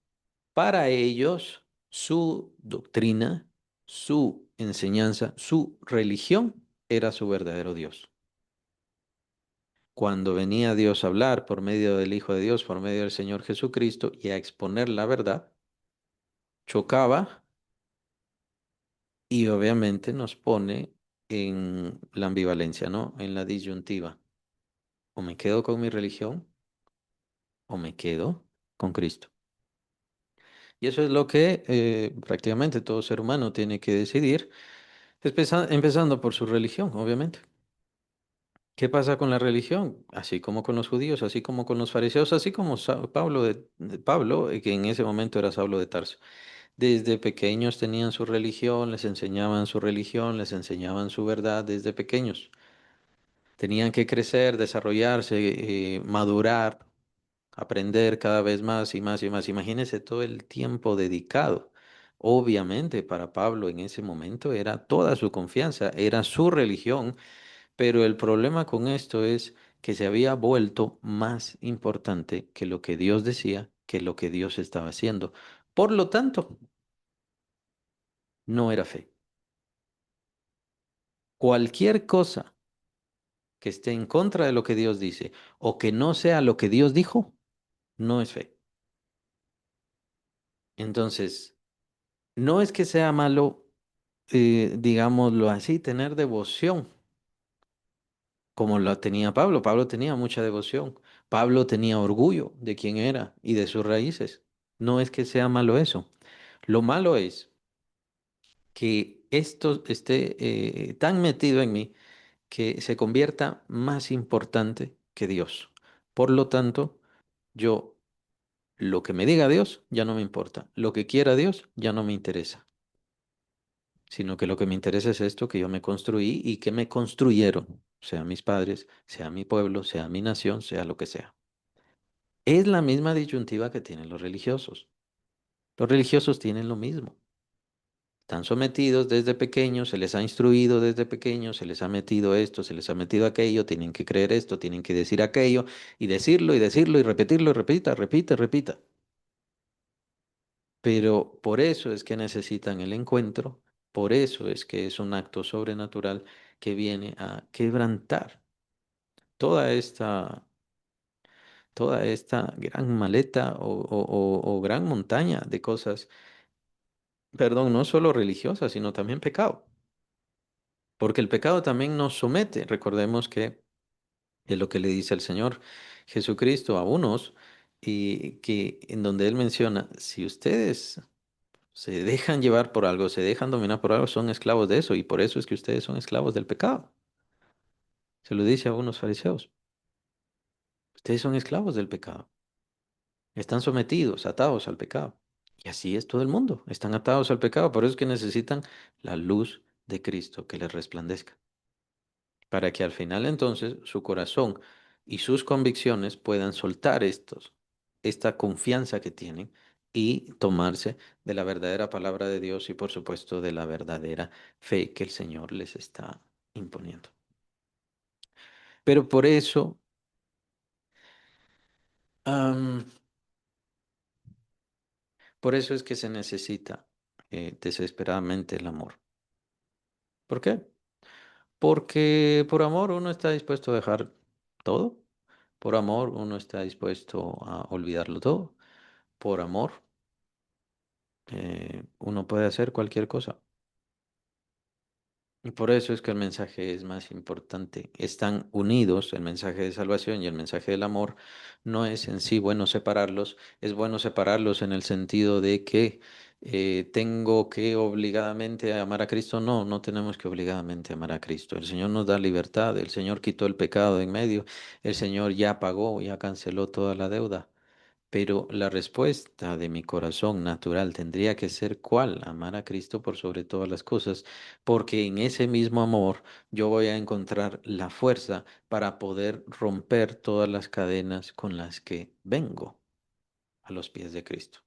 Para ellos, su doctrina, su enseñanza, su religión era su verdadero Dios. Cuando venía Dios a hablar por medio del Hijo de Dios, por medio del Señor Jesucristo, y a exponer la verdad, chocaba y obviamente nos pone en la ambivalencia, ¿no? En la disyuntiva. O me quedo con mi religión o me quedo con Cristo. Y eso es lo que prácticamente todo ser humano tiene que decidir, empezando por su religión, obviamente. ¿Qué pasa con la religión? Así como con los judíos, así como con los fariseos, así como Pablo, de Pablo, que en ese momento era Saulo de Tarso. Desde pequeños tenían su religión, les enseñaban su religión, les enseñaban su verdad desde pequeños. Tenían que crecer, desarrollarse, madurar, aprender cada vez más y más y más. Imagínense todo el tiempo dedicado. Obviamente para Pablo en ese momento era toda su confianza, era su religión, pero el problema con esto es que se había vuelto más importante que lo que Dios decía, que lo que Dios estaba haciendo. Por lo tanto, no era fe. Cualquier cosa que esté en contra de lo que Dios dice o que no sea lo que Dios dijo, no es fe. Entonces, no es que sea malo, digámoslo así, tener devoción, como la tenía Pablo. Pablo tenía mucha devoción. Pablo tenía orgullo de quién era y de sus raíces. No es que sea malo eso. Lo malo es que esto esté tan metido en mí que se convierta más importante que Dios. Por lo tanto, yo, lo que me diga Dios ya no me importa. Lo que quiera Dios ya no me interesa. Sino que lo que me interesa es esto que yo me construí y que me construyeron, sea mis padres, sea mi pueblo, sea mi nación, sea lo que sea. Es la misma disyuntiva que tienen los religiosos. Los religiosos tienen lo mismo. Están sometidos desde pequeños, se les ha instruido desde pequeños, se les ha metido esto, se les ha metido aquello, tienen que creer esto, tienen que decir aquello, y decirlo y repetirlo y repita, repita, repita. Pero por eso es que necesitan el encuentro, por eso es que es un acto sobrenatural que viene a quebrantar toda toda esta gran maleta o gran montaña de cosas, perdón, no solo religiosas, sino también pecado, porque el pecado también nos somete. Recordemos que es lo que le dice el Señor Jesucristo a unos y que en donde Él menciona, si ustedes se dejan llevar por algo, se dejan dominar por algo, son esclavos de eso y por eso es que ustedes son esclavos del pecado. Se lo dice a unos fariseos. Ustedes son esclavos del pecado. Están sometidos, atados al pecado. Y así es todo el mundo. Están atados al pecado. Por eso es que necesitan la luz de Cristo que les resplandezca. Para que al final entonces su corazón y sus convicciones puedan soltar esta confianza que tienen y tomarse de la verdadera palabra de Dios y por supuesto de la verdadera fe que el Señor les está imponiendo. Pero am, por eso es que se necesita desesperadamente el amor. ¿Por qué? Porque por amor uno está dispuesto a dejar todo. Por amor uno está dispuesto a olvidarlo todo. Por amor uno puede hacer cualquier cosa. Y por eso es que el mensaje es más importante. Están unidos el mensaje de salvación y el mensaje del amor. No es en sí bueno separarlos, es bueno separarlos en el sentido de que tengo que obligadamente amar a Cristo. No, no tenemos que obligadamente amar a Cristo. El Señor nos da libertad, el Señor quitó el pecado de en medio, el Señor ya pagó, ya canceló toda la deuda. Pero la respuesta de mi corazón natural tendría que ser ¿cuál? Amar a Cristo por sobre todas las cosas, porque en ese mismo amor yo voy a encontrar la fuerza para poder romper todas las cadenas con las que vengo a los pies de Cristo.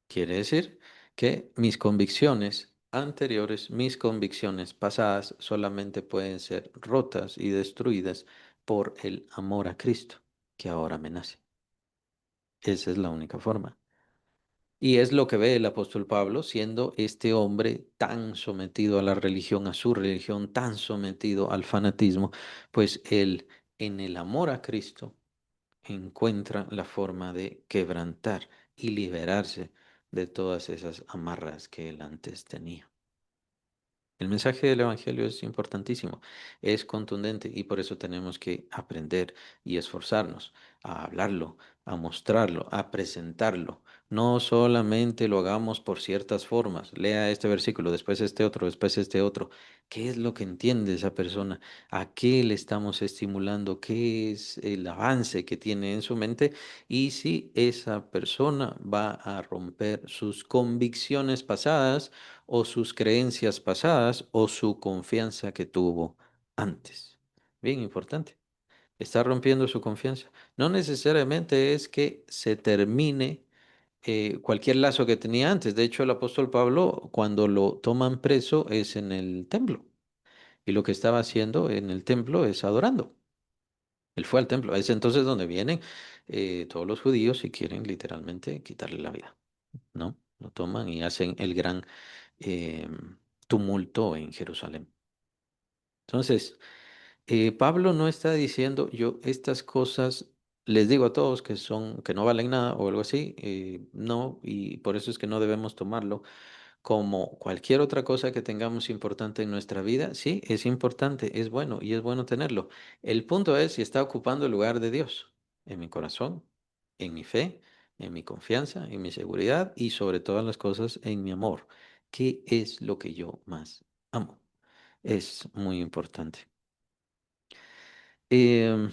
Quiere decir que mis convicciones anteriores, mis convicciones pasadas solamente pueden ser rotas y destruidas por el amor a Cristo que ahora me nace. Esa es la única forma. Y es lo que ve el apóstol Pablo, siendo este hombre tan sometido a la religión, a su religión, tan sometido al fanatismo, pues él en el amor a Cristo encuentra la forma de quebrantar y liberarse de todas esas amarras que él antes tenía. El mensaje del Evangelio es importantísimo, es contundente y por eso tenemos que aprender y esforzarnos a hablarlo, a mostrarlo, a presentarlo. No solamente lo hagamos por ciertas formas. Lea este versículo, después este otro, después este otro. ¿Qué es lo que entiende esa persona? ¿A qué le estamos estimulando? ¿Qué es el avance que tiene en su mente? Y si esa persona va a romper sus convicciones pasadas, o sus creencias pasadas o su confianza que tuvo antes. Bien importante. Está rompiendo su confianza. No necesariamente es que se termine cualquier lazo que tenía antes. De hecho, el apóstol Pablo, cuando lo toman preso, es en el templo. Y lo que estaba haciendo en el templo es adorando. Él fue al templo. Es entonces donde vienen todos los judíos y quieren literalmente quitarle la vida. ¿No? Lo toman y hacen el gran eh, tumulto en Jerusalén. Entonces, Pablo no está diciendo yo estas cosas les digo a todos que son que no valen nada o algo así, no, y por eso es que no debemos tomarlo como cualquier otra cosa que tengamos importante en nuestra vida. Sí, es importante, es bueno y es bueno tenerlo. El punto es si está ocupando el lugar de Dios en mi corazón, en mi fe, en mi confianza, en mi seguridad y sobre todas las cosas en mi amor. ¿Qué es lo que yo más amo? Es muy importante. Em,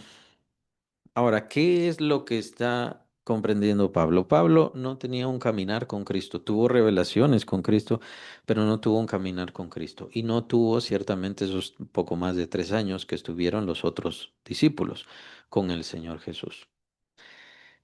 Ahora, ¿qué es lo que está comprendiendo Pablo? Pablo no tenía un caminar con Cristo, tuvo revelaciones con Cristo, pero no tuvo un caminar con Cristo. Y no tuvo ciertamente esos poco más de 3 años que estuvieron los otros discípulos con el Señor Jesús.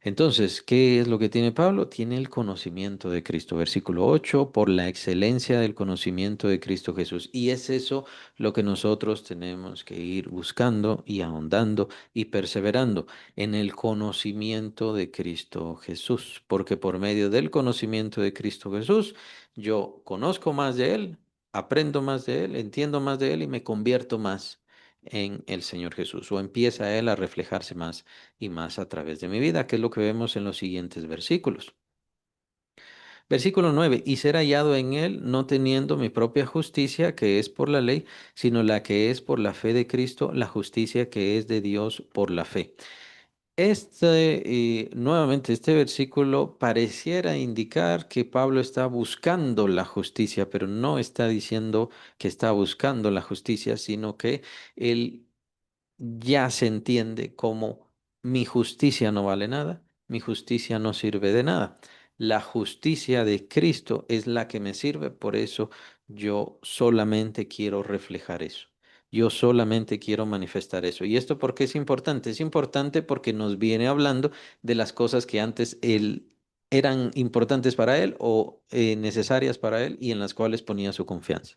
Entonces, ¿qué es lo que tiene Pablo? Tiene el conocimiento de Cristo. Versículo 8, por la excelencia del conocimiento de Cristo Jesús. Y es eso lo que nosotros tenemos que ir buscando y ahondando y perseverando en el conocimiento de Cristo Jesús. Porque por medio del conocimiento de Cristo Jesús, yo conozco más de Él, aprendo más de Él, entiendo más de Él y me convierto más en el Señor Jesús. O empieza Él a reflejarse más y más a través de mi vida, que es lo que vemos en los siguientes versículos. Versículo 9, y ser hallado en él, no teniendo mi propia justicia, que es por la ley, sino la que es por la fe de Cristo, la justicia que es de Dios por la fe. Nuevamente, este versículo pareciera indicar que Pablo está buscando la justicia, pero no está diciendo que está buscando la justicia, sino que él ya se entiende como mi justicia no vale nada, mi justicia no sirve de nada. La justicia de Cristo es la que me sirve, por eso yo solamente quiero reflejar eso. Yo solamente quiero manifestar eso. ¿Y esto por qué es importante? Es importante porque nos viene hablando de las cosas que antes él eran importantes para él o necesarias para él y en las cuales ponía su confianza.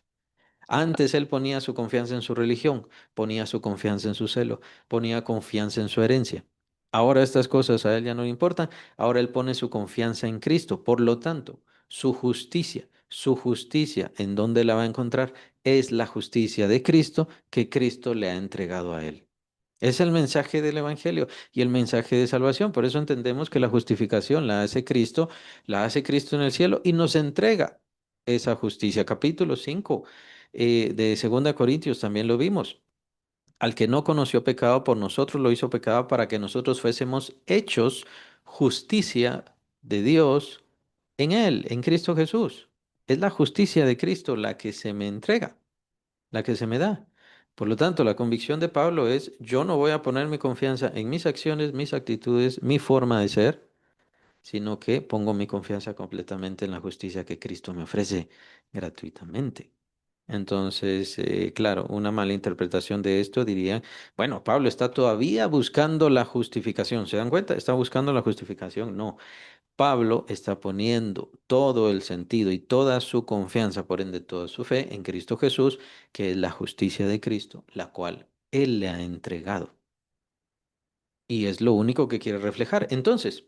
Antes él ponía su confianza en su religión, ponía su confianza en su celo, ponía confianza en su herencia. Ahora estas cosas a él ya no le importan, ahora él pone su confianza en Cristo. Por lo tanto, su justicia, ¿en dónde la va a encontrar? Es la justicia de Cristo que Cristo le ha entregado a él. Es el mensaje del Evangelio y el mensaje de salvación. Por eso entendemos que la justificación la hace Cristo en el cielo y nos entrega esa justicia. Capítulo 5 de Segunda Corintios también lo vimos. Al que no conoció pecado por nosotros lo hizo pecado para que nosotros fuésemos hechos justicia de Dios en Él, en Cristo Jesús. Es la justicia de Cristo la que se me entrega, la que se me da. Por lo tanto, la convicción de Pablo es, yo no voy a poner mi confianza en mis acciones, mis actitudes, mi forma de ser, sino que pongo mi confianza completamente en la justicia que Cristo me ofrece gratuitamente. Entonces, claro, una mala interpretación de esto diría, bueno, Pablo está todavía buscando la justificación. ¿Se dan cuenta? Está buscando la justificación. No, Pablo está poniendo todo el sentido y toda su confianza, por ende toda su fe en Cristo Jesús, que es la justicia de Cristo, la cual Él le ha entregado. Y es lo único que quiere reflejar. Entonces,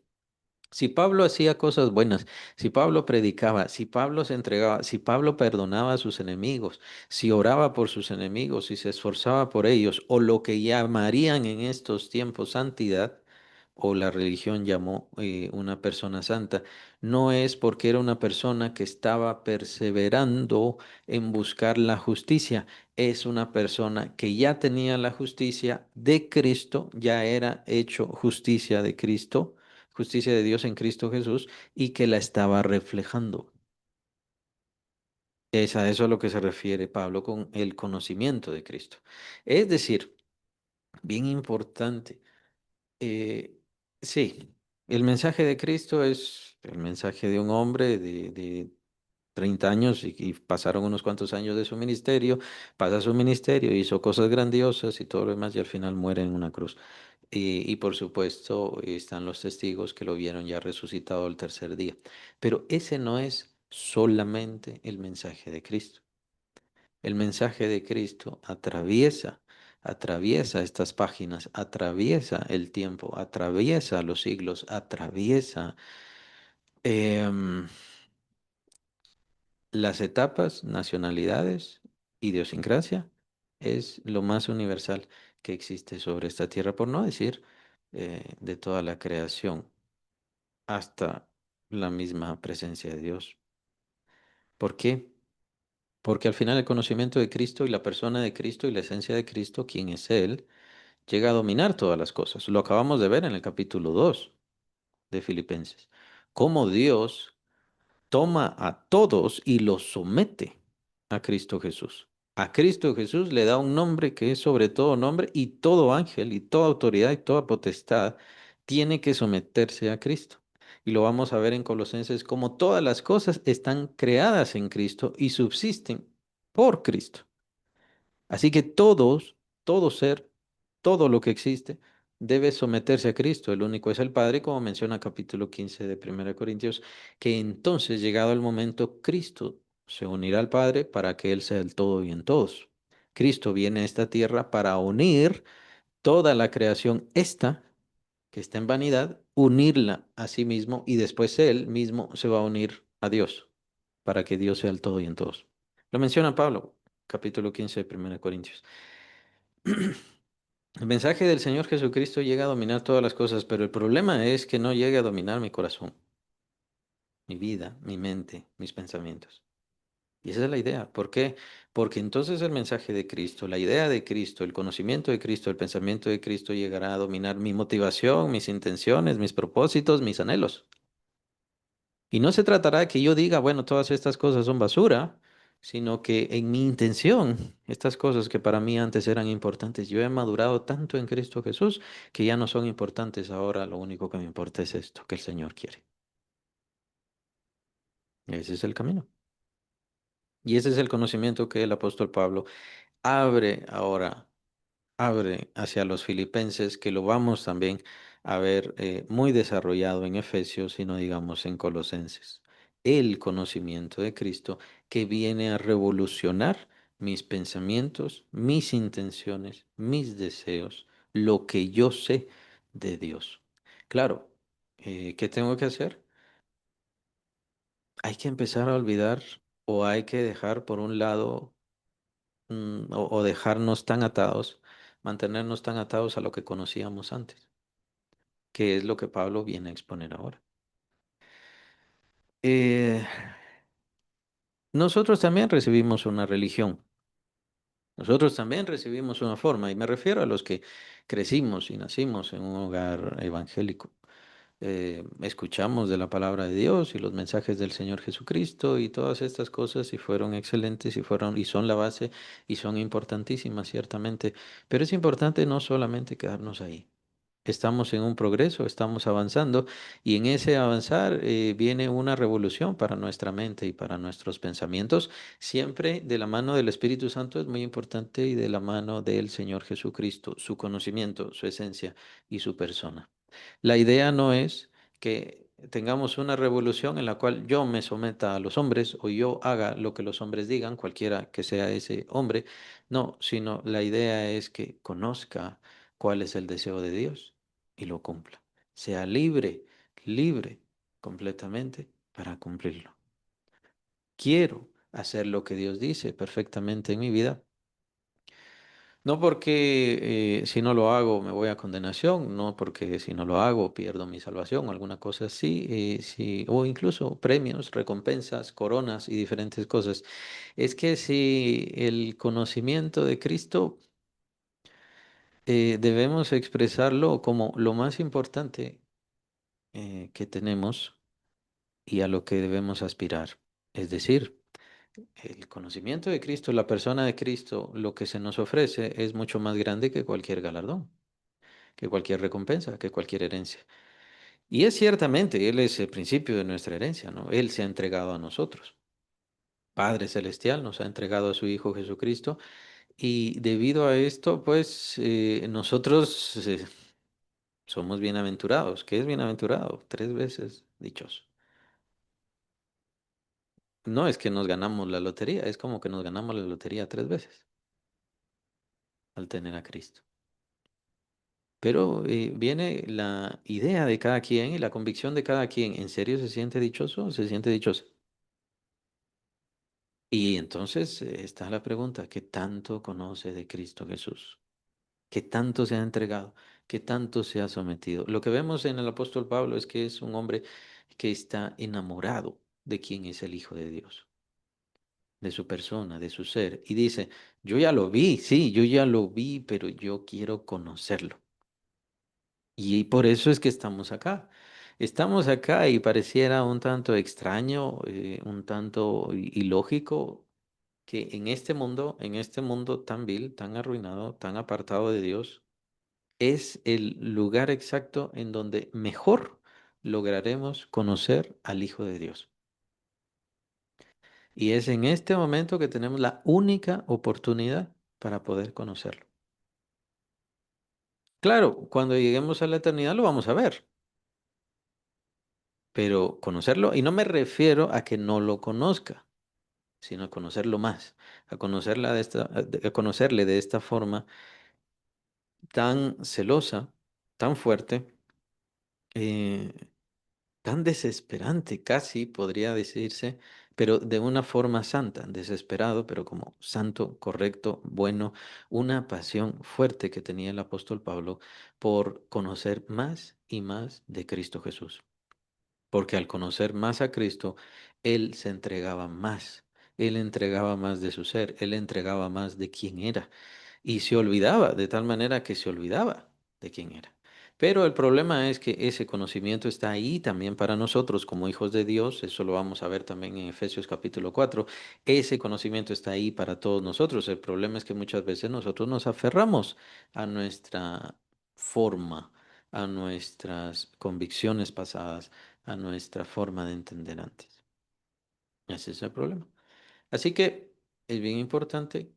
si Pablo hacía cosas buenas, si Pablo predicaba, si Pablo se entregaba, si Pablo perdonaba a sus enemigos, si oraba por sus enemigos, si se esforzaba por ellos, o lo que llamarían en estos tiempos santidad, o la religión llamó una persona santa, no es porque era una persona que estaba perseverando en buscar la justicia, es una persona que ya tenía la justicia de Cristo, ya era hecho justicia de Cristo, justicia de Dios en Cristo Jesús, y que la estaba reflejando. Es a eso a lo que se refiere Pablo con el conocimiento de Cristo. Es decir, bien importante, eh, sí, el mensaje de Cristo es el mensaje de un hombre de 30 años y pasaron unos cuantos años de su ministerio, pasa su ministerio, hizo cosas grandiosas y todo lo demás y al final muere en una cruz. Y por supuesto están los testigos que lo vieron ya resucitado el tercer día. Pero ese no es solamente el mensaje de Cristo. El mensaje de Cristo atraviesa estas páginas, atraviesa el tiempo, atraviesa los siglos, atraviesa em, las etapas, nacionalidades, idiosincrasia. Es lo más universal que existe sobre esta tierra, por no decir de toda la creación, hasta la misma presencia de Dios. ¿Por qué? Porque al final el conocimiento de Cristo y la persona de Cristo y la esencia de Cristo, quien es Él, llega a dominar todas las cosas. Lo acabamos de ver en el capítulo 2 de Filipenses. Cómo Dios toma a todos y los somete a Cristo Jesús. A Cristo Jesús le da un nombre que es sobre todo nombre y todo ángel y toda autoridad y toda potestad tiene que someterse a Cristo. Y lo vamos a ver en Colosenses como todas las cosas están creadas en Cristo y subsisten por Cristo. Así que todos, todo ser, todo lo que existe, debe someterse a Cristo. El único es el Padre, como menciona capítulo 15 de 1 Corintios, que entonces, llegado el momento, Cristo se unirá al Padre para que Él sea el todo y en todos. Cristo viene a esta tierra para unir toda la creación, esta, que está en vanidad, unirla a sí mismo y después Él mismo se va a unir a Dios para que Dios sea el todo y en todos. Lo menciona Pablo, capítulo 15 de 1 Corintios. El mensaje del Señor Jesucristo llega a dominar todas las cosas, pero el problema es que no llega a dominar mi corazón, mi vida, mi mente, mis pensamientos. Y esa es la idea. ¿Por qué? Porque entonces el mensaje de Cristo, la idea de Cristo, el conocimiento de Cristo, el pensamiento de Cristo llegará a dominar mi motivación, mis intenciones, mis propósitos, mis anhelos. Y no se tratará de que yo diga, bueno, todas estas cosas son basura, sino que en mi intención, estas cosas que para mí antes eran importantes, yo he madurado tanto en Cristo Jesús que ya no son importantes ahora, lo único que me importa es esto que el Señor quiere. Ese es el camino. Y ese es el conocimiento que el apóstol Pablo abre ahora, abre hacia los filipenses, que lo vamos también a ver muy desarrollado en Efesios y no digamos en Colosenses. El conocimiento de Cristo que viene a revolucionar mis pensamientos, mis intenciones, mis deseos, lo que yo sé de Dios. Claro, ¿qué tengo que hacer? Hay que empezar a olvidar o hay que dejar por un lado o dejarnos tan atados, mantenernos tan atados a lo que conocíamos antes, que es lo que Pablo viene a exponer ahora. Eh, Nosotros también recibimos una religión, nosotros también recibimos una forma, y me refiero a los que crecimos y nacimos en un hogar evangélico. Escuchamos de la palabra de Dios y los mensajes del Señor Jesucristo y todas estas cosas y fueron excelentes y fueron y son la base y son importantísimas ciertamente, pero es importante no solamente quedarnos ahí. Estamos en un progreso, estamos avanzando y en ese avanzar viene una revolución para nuestra mente y para nuestros pensamientos, siempre de la mano del Espíritu Santo es muy importante y de la mano del Señor Jesucristo, su conocimiento, su esencia y su persona. La idea no es que tengamos una revolución en la cual yo me someta a los hombres o yo haga lo que los hombres digan, cualquiera que sea ese hombre. No, sino la idea es que conozca cuál es el deseo de Dios y lo cumpla. Sea libre, libre completamente para cumplirlo. Quiero hacer lo que Dios dice perfectamente en mi vida. No porque si no lo hago me voy a condenación, no porque si no lo hago pierdo mi salvación, alguna cosa así, sí, o incluso premios, recompensas, coronas y diferentes cosas. Es que si el conocimiento de Cristo debemos expresarlo como lo más importante que tenemos y a lo que debemos aspirar. Es decir, el conocimiento de Cristo, la persona de Cristo, lo que se nos ofrece es mucho más grande que cualquier galardón, que cualquier recompensa, que cualquier herencia. Y es ciertamente, Él es el principio de nuestra herencia, ¿no? Él se ha entregado a nosotros. Padre Celestial nos ha entregado a su Hijo Jesucristo y debido a esto, pues nosotros somos bienaventurados. ¿Qué es bienaventurado? Tres veces dichoso. No es que nos ganamos la lotería, es como que nos ganamos la lotería tres veces al tener a Cristo. Pero viene la idea de cada quien y la convicción de cada quien. ¿En serio se siente dichoso o se siente dichoso? Y entonces está la pregunta, ¿qué tanto conoce de Cristo Jesús? ¿Qué tanto se ha entregado? ¿Qué tanto se ha sometido? Lo que vemos en el apóstol Pablo es que es un hombre que está enamorado de quién es el Hijo de Dios, de su persona, de su ser. Y dice, yo ya lo vi, sí, yo ya lo vi, pero yo quiero conocerlo. Y por eso es que estamos acá. Estamos acá y pareciera un tanto extraño, un tanto ilógico que en este mundo tan vil, tan arruinado, tan apartado de Dios, es el lugar exacto en donde mejor lograremos conocer al Hijo de Dios. Y es en este momento que tenemos la única oportunidad para poder conocerlo. Claro, cuando lleguemos a la eternidad lo vamos a ver, pero conocerlo, y no me refiero a que no lo conozca, sino a conocerlo más, a a conocerle de esta forma tan celosa, tan fuerte, eh, tan desesperante, casi podría decirse, pero de una forma santa, desesperado, pero como santo, correcto, bueno, una pasión fuerte que tenía el apóstol Pablo por conocer más y más de Cristo Jesús. Porque al conocer más a Cristo, Él se entregaba más, Él entregaba más de su ser, Él entregaba más de quién era y se olvidaba, de tal manera que se olvidaba de quién era. Pero el problema es que ese conocimiento está ahí también para nosotros como hijos de Dios, eso lo vamos a ver también en Efesios capítulo 4. Ese conocimiento está ahí para todos nosotros. El problema es que muchas veces nosotros nos aferramos a nuestra forma, a nuestras convicciones pasadas, a nuestra forma de entender antes. Ese es el problema. Así que es bien importante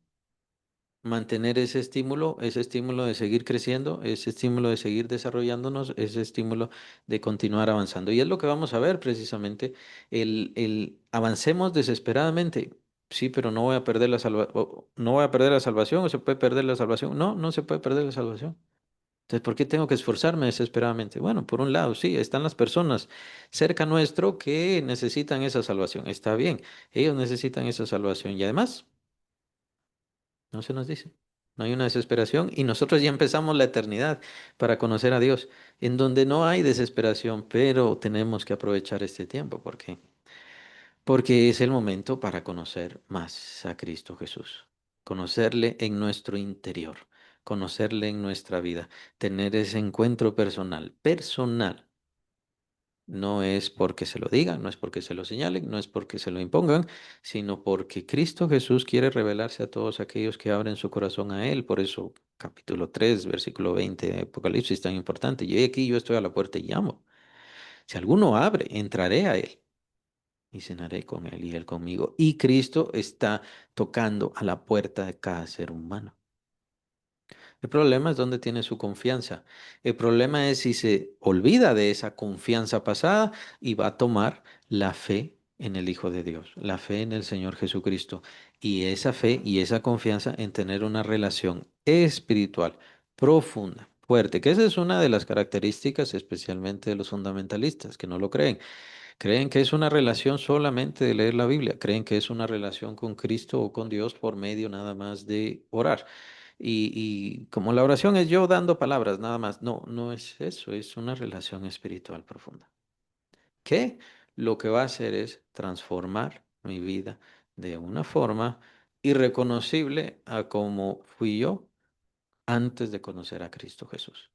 mantener ese estímulo de seguir creciendo, ese estímulo de seguir desarrollándonos, ese estímulo de continuar avanzando. Y es lo que vamos a ver precisamente, el avancemos desesperadamente. Sí, pero no voy a perder no voy a perder la salvación, o se puede perder la salvación. No, no se puede perder la salvación. Entonces, ¿por qué tengo que esforzarme desesperadamente? Bueno, por un lado, sí, están las personas cerca nuestro que necesitan esa salvación. Está bien, ellos necesitan esa salvación. Y además, no se nos dice. No hay una desesperación y nosotros ya empezamos la eternidad para conocer a Dios, en donde no hay desesperación, pero tenemos que aprovechar este tiempo. ¿Por qué? Porque es el momento para conocer más a Cristo Jesús, conocerle en nuestro interior, conocerle en nuestra vida, tener ese encuentro personal, personal, No es porque se lo digan, no es porque se lo señalen, no es porque se lo impongan, sino porque Cristo Jesús quiere revelarse a todos aquellos que abren su corazón a Él. Por eso, capítulo 3 versículo 20 de Apocalipsis es tan importante. Yo aquí, yo estoy a la puerta y llamo. Si alguno abre, entraré a Él y cenaré con Él y Él conmigo. Y Cristo está tocando a la puerta de cada ser humano. El problema es dónde tiene su confianza. El problema es si se olvida de esa confianza pasada y va a tomar la fe en el Hijo de Dios, la fe en el Señor Jesucristo. Y esa fe y esa confianza en tener una relación espiritual profunda, fuerte, que esa es una de las características especialmente de los fundamentalistas, que no lo creen. Creen que es una relación solamente de leer la Biblia, creen que es una relación con Cristo o con Dios por medio nada más de orar. Y como la oración es yo dando palabras, nada más. No, no es eso, es una relación espiritual profunda. Que lo que va a hacer es transformar mi vida de una forma irreconocible a como fui yo antes de conocer a Cristo Jesús.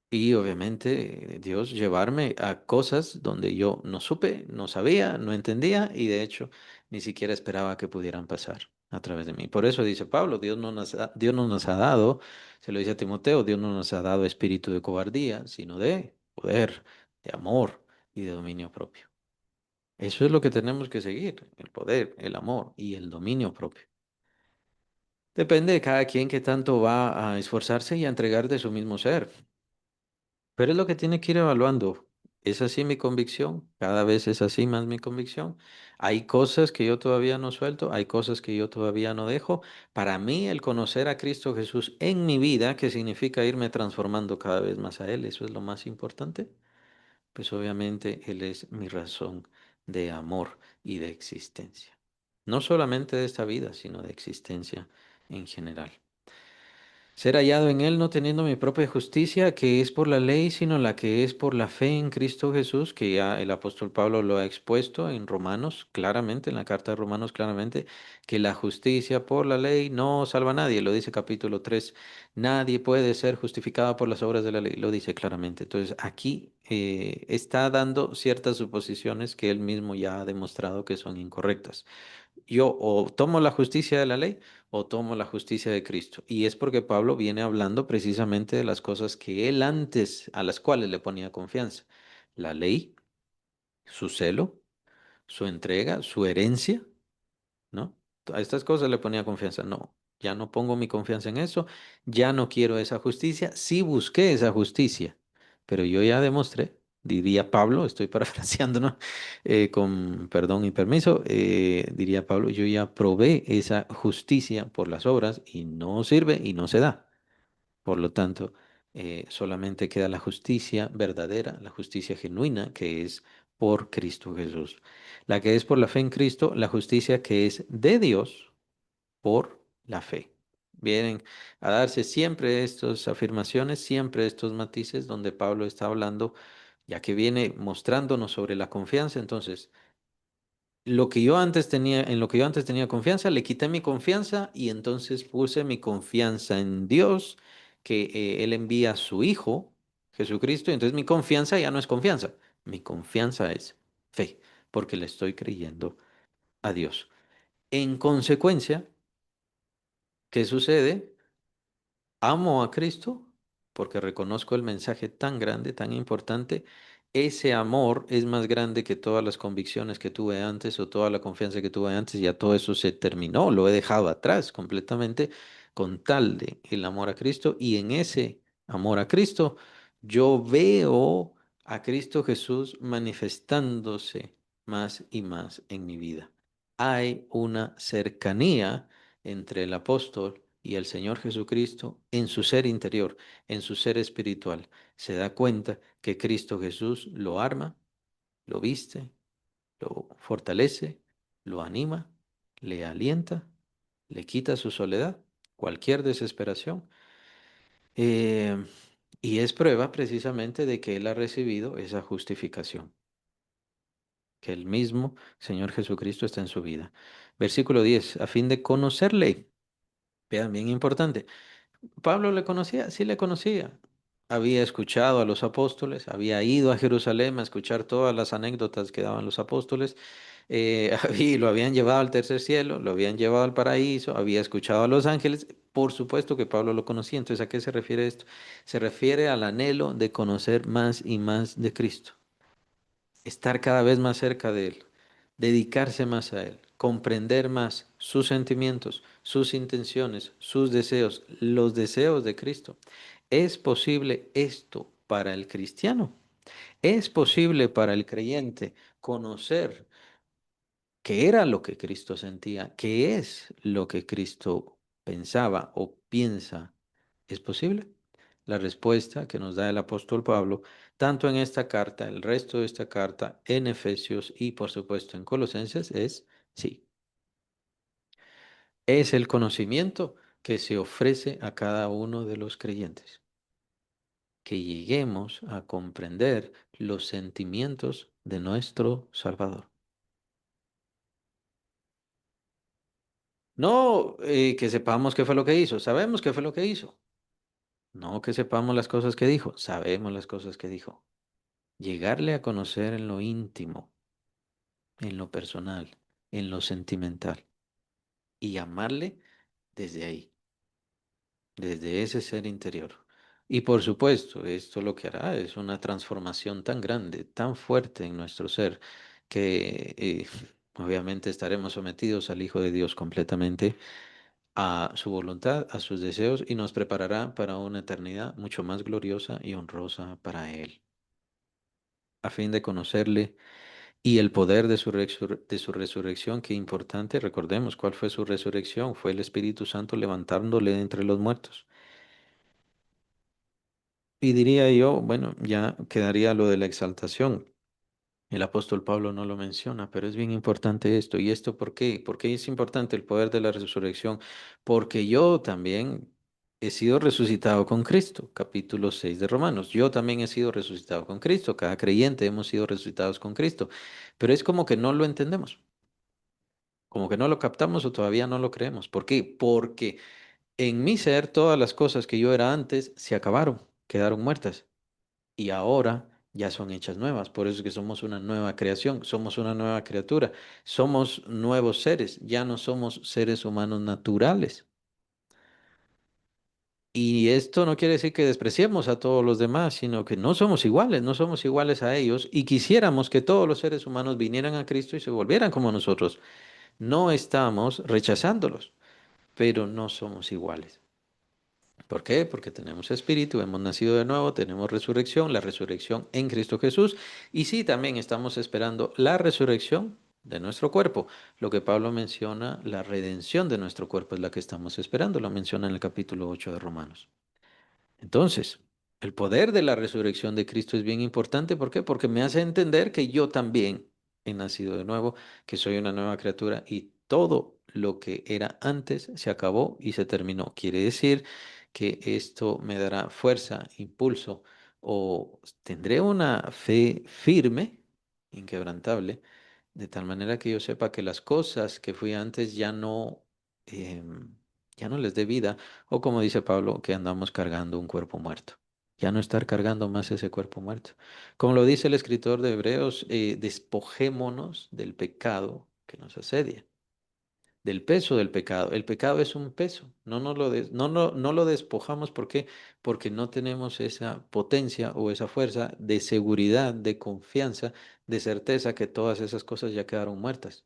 Y obviamente Dios llevarme a cosas donde yo no supe, no sabía, no entendía y de hecho ni siquiera esperaba que pudieran pasar a través de mí. Por eso dice Pablo, Dios no nos ha dado, se lo dice a Timoteo, Dios no nos ha dado espíritu de cobardía, sino de poder, de amor y de dominio propio. Eso es lo que tenemos que seguir, el poder, el amor y el dominio propio. Depende de cada quien que tanto va a esforzarse y a entregar de su mismo ser. Pero es lo que tiene que ir evaluando. ¿Es así mi convicción? Cada vez es así más mi convicción. Hay cosas que yo todavía no suelto, hay cosas que yo todavía no dejo. Para mí, el conocer a Cristo Jesús en mi vida, que significa irme transformando cada vez más a Él, eso es lo más importante. Pues obviamente Él es mi razón de amor y de existencia. No solamente de esta vida, sino de existencia en general. Ser hallado en Él no teniendo mi propia justicia, que es por la ley, sino la que es por la fe en Cristo Jesús, que ya el apóstol Pablo lo ha expuesto en Romanos claramente, en la carta de Romanos claramente, que la justicia por la ley no salva a nadie, lo dice capítulo 3. Nadie puede ser justificado por las obras de la ley, lo dice claramente. Entonces aquí está dando ciertas suposiciones que él mismo ya ha demostrado que son incorrectas. Yo o tomo la justicia de la ley o tomo la justicia de Cristo. Y es porque Pablo viene hablando precisamente de las cosas que él antes, a las cuales le ponía confianza. La ley, su celo, su entrega, su herencia, ¿no? A estas cosas le ponía confianza. No, ya no pongo mi confianza en eso, ya no quiero esa justicia. Sí busqué esa justicia, pero yo ya demostré, diría Pablo, estoy parafraseando, ¿no? Con perdón y permiso, diría Pablo, yo ya probé esa justicia por las obras y no sirve y no se da. Por lo tanto, solamente queda la justicia verdadera, la justicia genuina, que es por Cristo Jesús. La que es por la fe en Cristo, la justicia que es de Dios por la fe. Vienen a darse siempre estas afirmaciones, siempre estos matices donde Pablo está hablando, ya que viene mostrándonos sobre la confianza. Entonces, lo que yo antes tenía, en lo que yo antes tenía confianza, le quité mi confianza y entonces puse mi confianza en Dios, que Él envía a su Hijo, Jesucristo, y entonces mi confianza ya no es confianza, mi confianza es fe, porque le estoy creyendo a Dios. En consecuencia, ¿qué sucede? Amo a Cristo porque reconozco el mensaje tan grande, tan importante. Ese amor es más grande que todas las convicciones que tuve antes o toda la confianza que tuve antes. Ya todo eso se terminó, lo he dejado atrás completamente con tal de el amor a Cristo. Y en ese amor a Cristo, yo veo a Cristo Jesús manifestándose más y más en mi vida. Hay una cercanía entre el apóstol y el Señor Jesucristo en su ser interior, en su ser espiritual. Se da cuenta que Cristo Jesús lo arma, lo viste, lo fortalece, lo anima, le alienta, le quita su soledad, cualquier desesperación. eh, y es prueba precisamente de que Él ha recibido esa justificación, que el mismo Señor Jesucristo está en su vida. Versículo 10, a fin de conocerle. Vean, bien importante. ¿Pablo le conocía? Sí le conocía. había escuchado a los apóstoles, había ido a Jerusalén a escuchar todas las anécdotas que daban los apóstoles, lo habían llevado al tercer cielo, lo habían llevado al paraíso, había escuchado a los ángeles. Por supuesto que Pablo lo conocía. Entonces, ¿a qué se refiere esto? Se refiere al anhelo de conocer más y más de Cristo, estar cada vez más cerca de Él, dedicarse más a Él, comprender más sus sentimientos, sus intenciones, sus deseos, los deseos de Cristo. ¿Es posible esto para el cristiano? ¿Es posible para el creyente conocer qué era lo que Cristo sentía, qué es lo que Cristo pensaba o piensa? ¿Es posible? La respuesta que nos da el apóstol Pablo, tanto en esta carta, el resto de esta carta, en Efesios y por supuesto en Colosenses, es sí. Es el conocimiento que se ofrece a cada uno de los creyentes, que lleguemos a comprender los sentimientos de nuestro Salvador. No que sepamos qué fue lo que hizo, sabemos qué fue lo que hizo. No que sepamos las cosas que dijo, sabemos las cosas que dijo. Llegarle a conocer en lo íntimo, en lo personal, en lo sentimental y amarle desde ahí, desde ese ser interior. Y por supuesto, esto lo que hará es una transformación tan grande, tan fuerte en nuestro ser, que obviamente estaremos sometidos al Hijo de Dios completamente, a su voluntad, a sus deseos, y nos preparará para una eternidad mucho más gloriosa y honrosa para Él, a fin de conocerle y el poder de de su resurrección. Qué importante, recordemos cuál fue su resurrección, fue el Espíritu Santo levantándole de entre los muertos. Y diría yo, bueno, ya quedaría lo de la exaltación. El apóstol Pablo no lo menciona, pero es bien importante esto. ¿Y esto por qué? ¿Por qué es importante el poder de la resurrección? Porque yo también he sido resucitado con Cristo, capítulo 6 de Romanos. Yo también he sido resucitado con Cristo. Cada creyente hemos sido resucitados con Cristo. Pero es como que no lo entendemos, como que no lo captamos o todavía no lo creemos. ¿Por qué? Porque en mi ser todas las cosas que yo era antes se acabaron, quedaron muertas y ahora ya son hechas nuevas. Por eso es que somos una nueva creación, somos una nueva criatura, somos nuevos seres, ya no somos seres humanos naturales. Y esto no quiere decir que despreciemos a todos los demás, sino que no somos iguales, no somos iguales a ellos y quisiéramos que todos los seres humanos vinieran a Cristo y se volvieran como nosotros. No estamos rechazándolos, pero no somos iguales. ¿Por qué? Porque tenemos espíritu, hemos nacido de nuevo, tenemos resurrección, la resurrección en Cristo Jesús. Y sí, también estamos esperando la resurrección de nuestro cuerpo. Lo que Pablo menciona, la redención de nuestro cuerpo es la que estamos esperando, lo menciona en el capítulo 8 de Romanos. Entonces, el poder de la resurrección de Cristo es bien importante. ¿Por qué? Porque me hace entender que yo también he nacido de nuevo, que soy una nueva criatura y todo lo que era antes se acabó y se terminó. Quiere decir que esto me dará fuerza, impulso o tendré una fe firme, inquebrantable, de tal manera que yo sepa que las cosas que fui antes em, ya no les dé vida o como dice Pablo, que andamos cargando un cuerpo muerto. Ya no estar cargando más ese cuerpo muerto. Como lo dice el escritor de Hebreos, despojémonos del pecado que nos asedia, del peso del pecado. El pecado es un peso. No lo despojamos. ¿Por qué? Porque no tenemos esa potencia o esa fuerza de seguridad, de confianza, de certeza que todas esas cosas ya quedaron muertas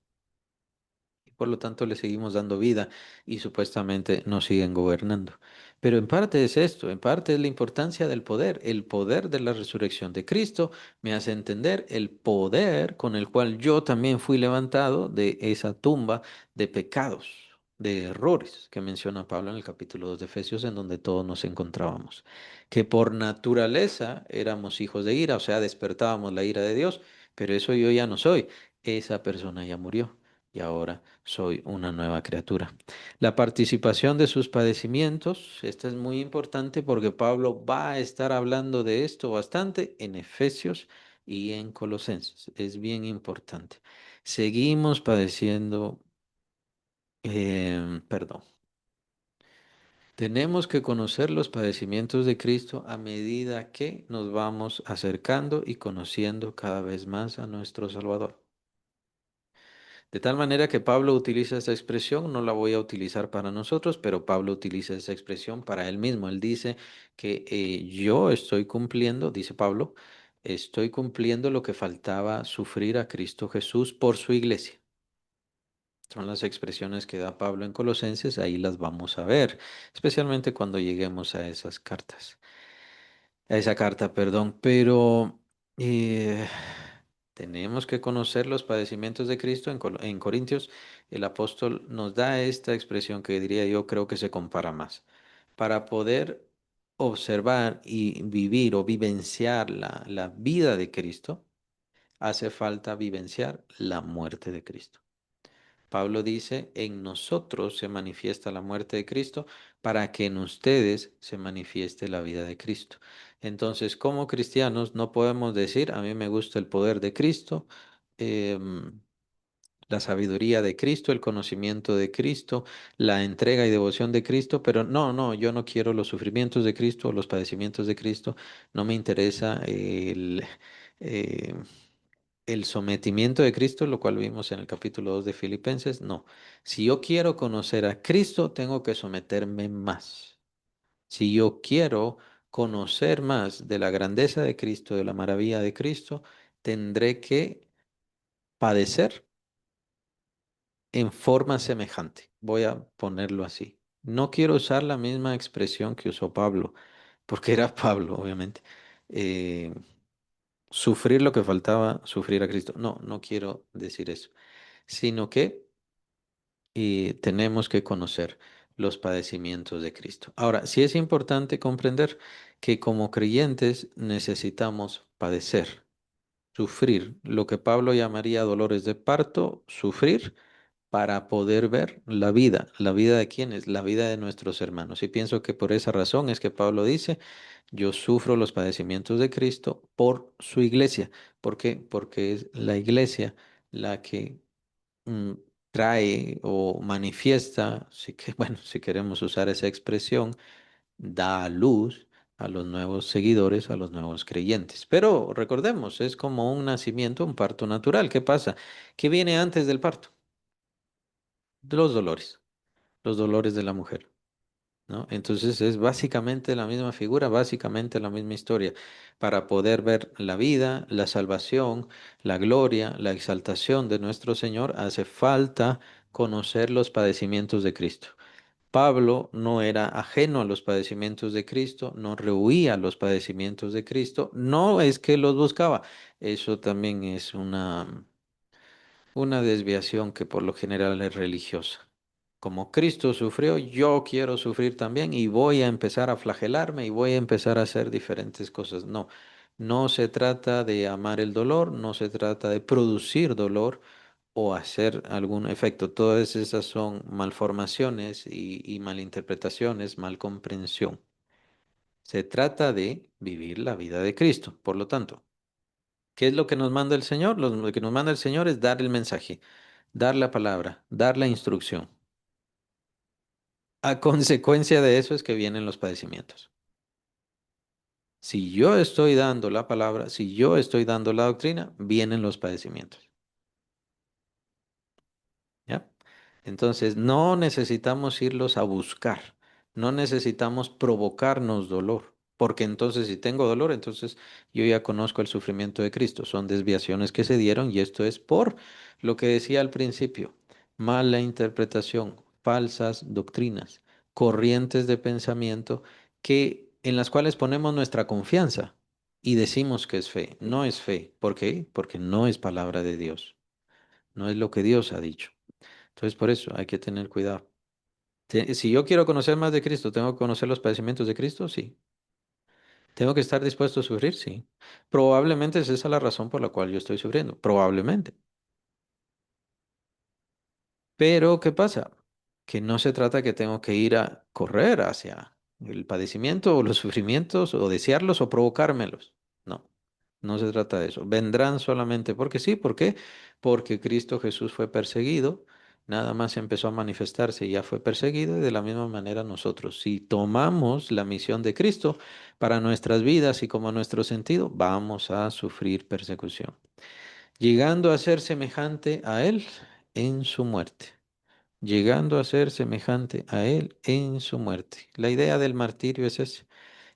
y por lo tanto le seguimos dando vida y supuestamente nos siguen gobernando. Pero en parte es esto, en parte es la importancia del poder. El poder de la resurrección de Cristo me hace entender el poder con el cual yo también fui levantado de esa tumba de pecados, de errores que menciona Pablo en el capítulo 2 de Efesios, en donde todos nos encontrábamos. Que por naturaleza éramos hijos de ira, o sea, despertábamos la ira de Dios, pero eso yo ya no soy. Esa persona ya murió y ahora soy una nueva criatura. La participación de sus padecimientos, esta es muy importante porque Pablo va a estar hablando de esto bastante en Efesios y en Colosenses. Es bien importante. Seguimos padeciendo, perdón. Tenemos que conocer los padecimientos de Cristo a medida que nos vamos acercando y conociendo cada vez más a nuestro Salvador. De tal manera que Pablo utiliza esa expresión, no la voy a utilizar para nosotros, pero Pablo utiliza esa expresión para él mismo. Él dice que yo estoy cumpliendo, dice Pablo, estoy cumpliendo lo que faltaba sufrir a Cristo Jesús por su iglesia. Son las expresiones que da Pablo en Colosenses, ahí las vamos a ver, especialmente cuando lleguemos a esas cartas. A esa carta, perdón, pero eh, tenemos que conocer los padecimientos de Cristo. En Corintios, el apóstol nos da esta expresión que diría yo creo que se compara más. Para poder observar y vivir o vivenciar la vida de Cristo, hace falta vivenciar la muerte de Cristo. Pablo dice, en nosotros se manifiesta la muerte de Cristo para que en ustedes se manifieste la vida de Cristo. Entonces, como cristianos, no podemos decir, a mí me gusta el poder de Cristo, em, la sabiduría de Cristo, el conocimiento de Cristo, la entrega y devoción de Cristo, pero no, no, yo no quiero los sufrimientos de Cristo o los padecimientos de Cristo, no me interesa eh, el sometimiento de Cristo, lo cual vimos en el capítulo 2 de Filipenses, no. Si yo quiero conocer a Cristo, tengo que someterme más. Si yo quiero conocer más de la grandeza de Cristo, de la maravilla de Cristo, tendré que padecer en forma semejante. Voy a ponerlo así. No quiero usar la misma expresión que usó Pablo, porque era Pablo, obviamente. Eh, Sufrir lo que faltaba sufrir a Cristo. No, no quiero decir eso, sino que tenemos que conocer los padecimientos de Cristo. Ahora, sí es importante comprender que como creyentes necesitamos padecer, sufrir, lo que Pablo llamaría dolores de parto, sufrir para poder ver la vida de quienes, la vida de nuestros hermanos. Y pienso que por esa razón es que Pablo dice, yo sufro los padecimientos de Cristo por su iglesia. ¿Por qué? Porque es la iglesia la que mm, trae o manifiesta, si que, bueno, si queremos usar esa expresión, da a luz a los nuevos seguidores, a los nuevos creyentes. Pero recordemos, es como un nacimiento, un parto natural. ¿Qué pasa? ¿Qué viene antes del parto? Los dolores de la mujer. ¿No? Entonces es básicamente la misma figura, básicamente la misma historia, para poder ver la vida, la salvación, la gloria, la exaltación de nuestro Señor, hace falta conocer los padecimientos de Cristo. Pablo no era ajeno a los padecimientos de Cristo, no rehuía los padecimientos de Cristo, no es que los buscaba, eso también es una desviación que por lo general es religiosa. Como Cristo sufrió, yo quiero sufrir también y voy a empezar a flagelarme y voy a empezar a hacer diferentes cosas. No, no se trata de amar el dolor, no se trata de producir dolor o hacer algún efecto. Todas esas son malformaciones y malinterpretaciones, malcomprensión. Se trata de vivir la vida de Cristo. Por lo tanto, ¿qué es lo que nos manda el Señor? Lo que nos manda el Señor es dar el mensaje, dar la palabra, dar la instrucción. A consecuencia de eso es que vienen los padecimientos. Si yo estoy dando la palabra, si yo estoy dando la doctrina, vienen los padecimientos. ¿Ya? Entonces, no necesitamos irlos a buscar, no necesitamos provocarnos dolor, porque entonces si tengo dolor, entonces yo ya conozco el sufrimiento de Cristo. Son desviaciones que se dieron y esto es por lo que decía al principio, mala interpretación, falsas doctrinas, corrientes de pensamiento que en las cuales ponemos nuestra confianza y decimos que es fe. No es fe. ¿Por qué? Porque no es palabra de Dios, no es lo que Dios ha dicho. Entonces, por eso hay que tener cuidado. Si yo quiero conocer más de Cristo, ¿tengo que conocer los padecimientos de Cristo? Sí. ¿Tengo que estar dispuesto a sufrir? Sí. Probablemente es esa la razón por la cual yo estoy sufriendo. Probablemente. Pero, ¿qué pasa? Que no se trata que tengo que ir a correr hacia el padecimiento o los sufrimientos o desearlos o provocármelos. No, no se trata de eso. Vendrán solamente porque sí. ¿Por qué? Porque Cristo Jesús fue perseguido, nada más empezó a manifestarse y ya fue perseguido y de la misma manera nosotros, si tomamos la misión de Cristo para nuestras vidas y como nuestro sentido, vamos a sufrir persecución, llegando a ser semejante a Él en su muerte. Llegando a ser semejante a Él en su muerte. La idea del martirio es ese,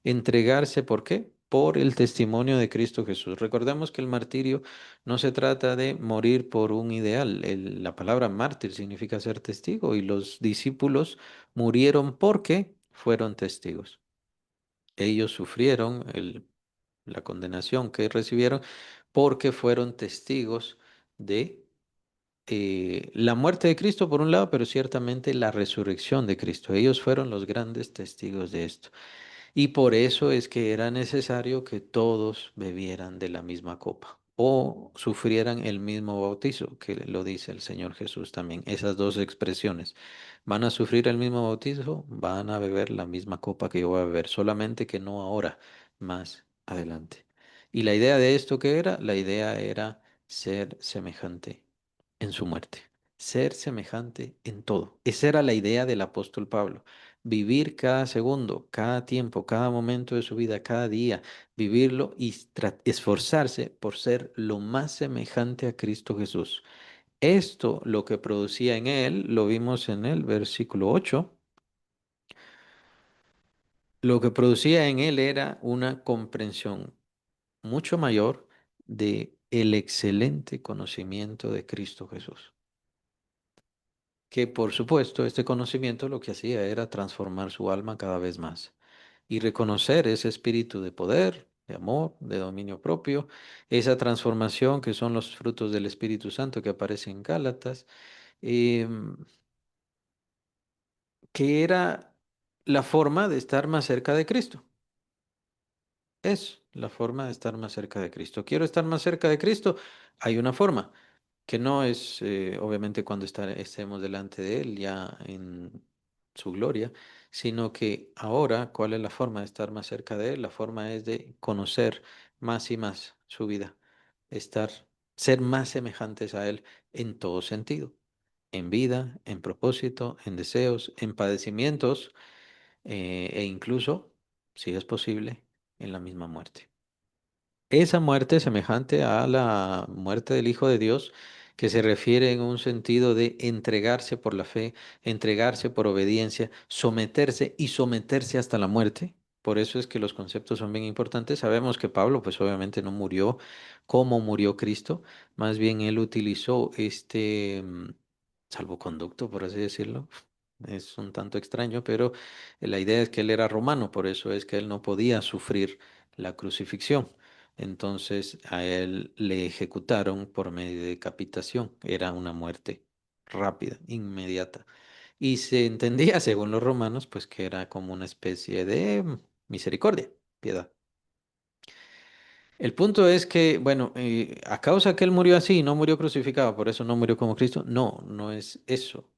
entregarse, ¿por qué? Por el testimonio de Cristo Jesús. Recordemos que el martirio no se trata de morir por un ideal. La palabra mártir significa ser testigo y los discípulos murieron porque fueron testigos. Ellos sufrieron la condenación que recibieron porque fueron testigos de la muerte de Cristo por un lado, pero ciertamente la resurrección de Cristo. Ellos fueron los grandes testigos de esto. Y por eso es que era necesario que todos bebieran de la misma copa o sufrieran el mismo bautizo, que lo dice el Señor Jesús también. Esas dos expresiones. Van a sufrir el mismo bautizo, van a beber la misma copa que yo voy a beber, solamente que no ahora, más adelante. ¿Y la idea de esto qué era? La idea era ser semejante en su muerte, ser semejante en todo. Esa era la idea del apóstol Pablo. Vivir cada segundo, cada tiempo, cada momento de su vida, cada día, vivirlo y esforzarse por ser lo más semejante a Cristo Jesús. Esto, lo que producía en él, lo vimos en el versículo 8, lo que producía en él era una comprensión mucho mayor de el excelente conocimiento de Cristo Jesús. Que por supuesto este conocimiento lo que hacía era transformar su alma cada vez más y reconocer ese espíritu de poder, de amor, de dominio propio, esa transformación que son los frutos del Espíritu Santo que aparece en Gálatas, em, que era la forma de estar más cerca de Cristo. Es la forma de estar más cerca de Cristo. Quiero estar más cerca de Cristo. Hay una forma. Que no es obviamente cuando estemos delante de Él ya en su gloria, sino que ahora, ¿cuál es la forma de estar más cerca de Él? La forma es de conocer más y más su vida, estar, ser más semejantes a Él en todo sentido, en vida, en propósito, en deseos, en padecimientos e incluso, si es posible, en la misma muerte. Esa muerte semejante a la muerte del Hijo de Dios, que se refiere en un sentido de entregarse por la fe, entregarse por obediencia, someterse y someterse hasta la muerte. Por eso es que los conceptos son bien importantes. Sabemos que Pablo, pues obviamente no murió como murió Cristo, más bien él utilizó este salvoconducto, por así decirlo. Es un tanto extraño, pero la idea es que él era romano, por eso es que él no podía sufrir la crucifixión. Entonces a él le ejecutaron por medio de decapitación. Era una muerte rápida, inmediata. Y se entendía, según los romanos, pues que era como una especie de misericordia, piedad. El punto es que, bueno, a causa que él murió así, no murió crucificado, por eso no murió como Cristo. No, no es eso.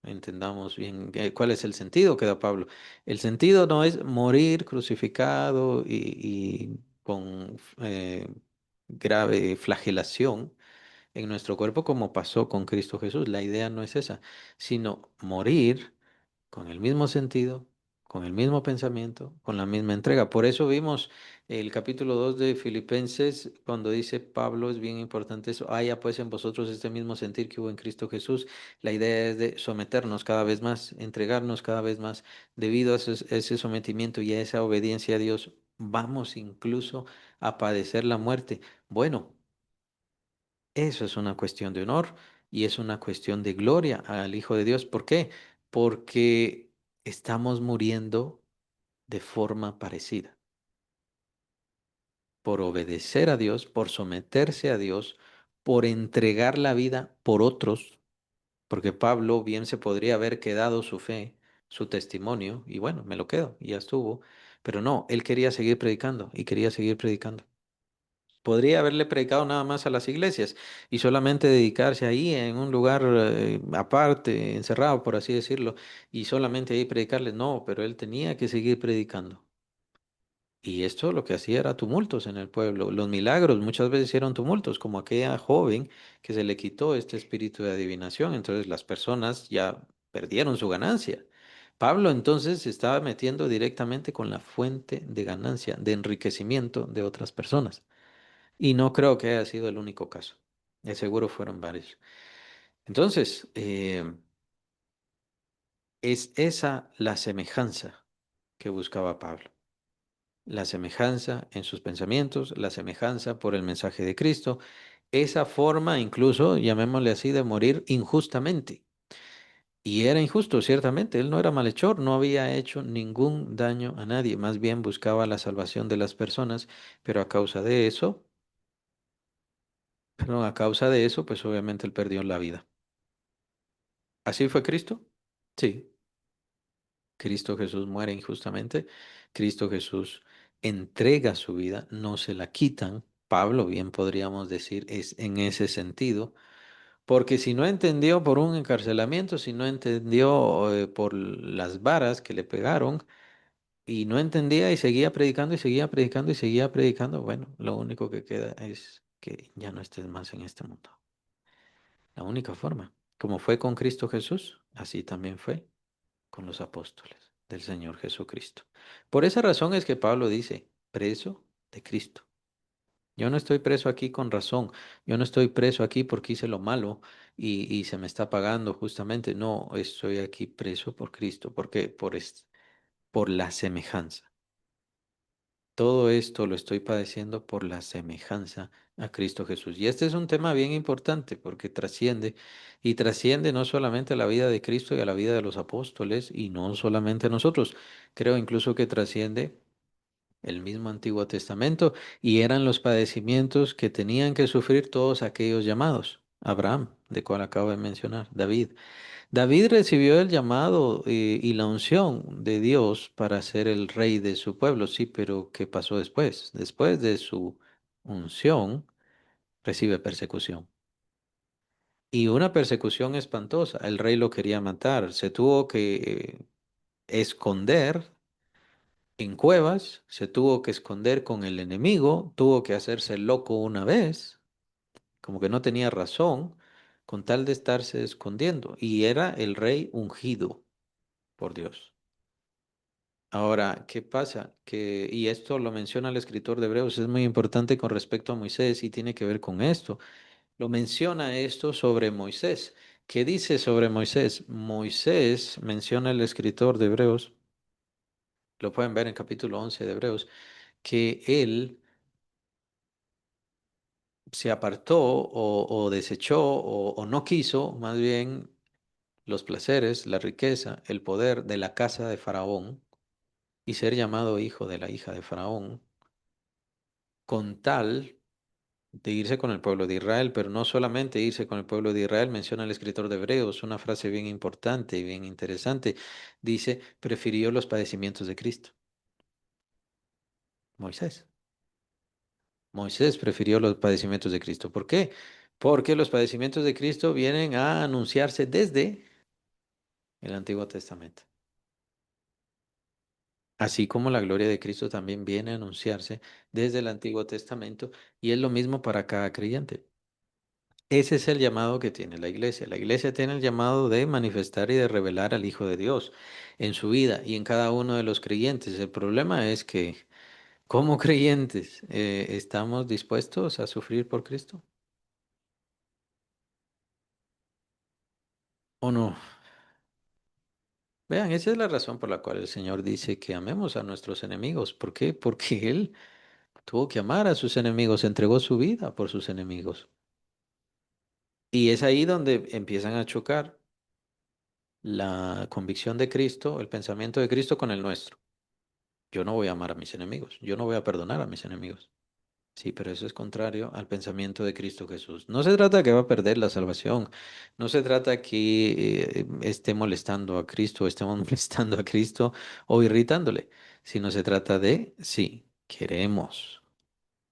Entendamos bien cuál es el sentido que da Pablo. El sentido no es morir crucificado y con grave flagelación en nuestro cuerpo como pasó con Cristo Jesús. La idea no es esa, sino morir con el mismo sentido, con el mismo pensamiento, con la misma entrega. Por eso vimos el capítulo 2 de Filipenses, cuando dice Pablo, es bien importante eso, haya pues en vosotros este mismo sentir que hubo en Cristo Jesús. La idea es de someternos cada vez más, entregarnos cada vez más, debido a ese sometimiento y a esa obediencia a Dios. Vamos incluso a padecer la muerte. Bueno, eso es una cuestión de honor y es una cuestión de gloria al Hijo de Dios. ¿Por qué? Porque estamos muriendo de forma parecida, por obedecer a Dios, por someterse a Dios, por entregar la vida por otros, porque Pablo bien se podría haber quedado su fe, su testimonio, y bueno, me lo quedo, y ya estuvo, pero no, él quería seguir predicando y quería seguir predicando. Podría haberle predicado nada más a las iglesias y solamente dedicarse ahí en un lugar aparte, encerrado, por así decirlo, y solamente ahí predicarles. No, pero él tenía que seguir predicando. Y esto lo que hacía era tumultos en el pueblo. Los milagros muchas veces eran tumultos, como aquella joven que se le quitó este espíritu de adivinación. Entonces las personas ya perdieron su ganancia. Pablo entonces se estaba metiendo directamente con la fuente de ganancia, de enriquecimiento de otras personas. Y no creo que haya sido el único caso. De seguro fueron varios. Entonces, es esa la semejanza que buscaba Pablo. La semejanza en sus pensamientos, la semejanza por el mensaje de Cristo, esa forma incluso, llamémosle así, de morir injustamente. Y era injusto, ciertamente, él no era malhechor, no había hecho ningún daño a nadie, más bien buscaba la salvación de las personas, pero a causa de eso, perdón, a causa de eso, pues obviamente él perdió la vida. ¿Así fue Cristo? Sí, Cristo Jesús muere injustamente, Cristo Jesús entrega su vida, no se la quitan. Pablo, bien podríamos decir, es en ese sentido, porque si no entendió por un encarcelamiento, si no entendió por las varas que le pegaron, y no entendía y seguía predicando y seguía predicando y seguía predicando, bueno, lo único que queda es que ya no estés más en este mundo. La única forma, como fue con Cristo Jesús, así también fue con los apóstoles del Señor Jesucristo. Por esa razón es que Pablo dice, preso de Cristo. Yo no estoy preso aquí con razón, yo no estoy preso aquí porque hice lo malo y se me está pagando justamente. No, estoy aquí preso por Cristo, porque por la semejanza. Todo esto lo estoy padeciendo por la semejanza a Cristo Jesús. Y este es un tema bien importante porque trasciende y trasciende no solamente a la vida de Cristo y a la vida de los apóstoles y no solamente a nosotros. Creo incluso que trasciende el mismo Antiguo Testamento y eran los padecimientos que tenían que sufrir todos aquellos llamados. Abraham, de cual acabo de mencionar, David. David recibió el llamado y la unción de Dios para ser el rey de su pueblo, sí, pero ¿qué pasó después? Después de su unción, recibe persecución. Y una persecución espantosa. El rey lo quería matar. Se tuvo que esconder en cuevas, se tuvo que esconder con el enemigo, tuvo que hacerse loco una vez, como que no tenía razón, con tal de estarse escondiendo. Y era el rey ungido por Dios. Ahora, ¿qué pasa? Y esto lo menciona el escritor de Hebreos, es muy importante con respecto a Moisés y tiene que ver con esto. Lo menciona esto sobre Moisés. ¿Qué dice sobre Moisés? Moisés, menciona el escritor de Hebreos, lo pueden ver en capítulo 11 de Hebreos, que él se apartó o desechó o no quiso, más bien, los placeres, la riqueza, el poder de la casa de Faraón y ser llamado hijo de la hija de Faraón, con tal de irse con el pueblo de Israel, pero no solamente irse con el pueblo de Israel, menciona el escritor de Hebreos una frase bien importante y bien interesante. Dice, prefirió los padecimientos de Cristo. Moisés. Moisés prefirió los padecimientos de Cristo. ¿Por qué? Porque los padecimientos de Cristo vienen a anunciarse desde el Antiguo Testamento. Así como la gloria de Cristo también viene a anunciarse desde el Antiguo Testamento y es lo mismo para cada creyente. Ese es el llamado que tiene la iglesia. La iglesia tiene el llamado de manifestar y de revelar al Hijo de Dios en su vida y en cada uno de los creyentes. El problema es que, como creyentes, ¿estamos dispuestos a sufrir por Cristo o no? Vean, esa es la razón por la cual el Señor dice que amemos a nuestros enemigos. ¿Por qué? Porque Él tuvo que amar a sus enemigos, entregó su vida por sus enemigos. Y es ahí donde empiezan a chocar la convicción de Cristo, el pensamiento de Cristo con el nuestro. Yo no voy a amar a mis enemigos, yo no voy a perdonar a mis enemigos. Sí, pero eso es contrario al pensamiento de Cristo Jesús. No se trata que va a perder la salvación, no se trata que esté molestando a Cristo, estemos molestando a Cristo o irritándole, sino se trata de, sí, queremos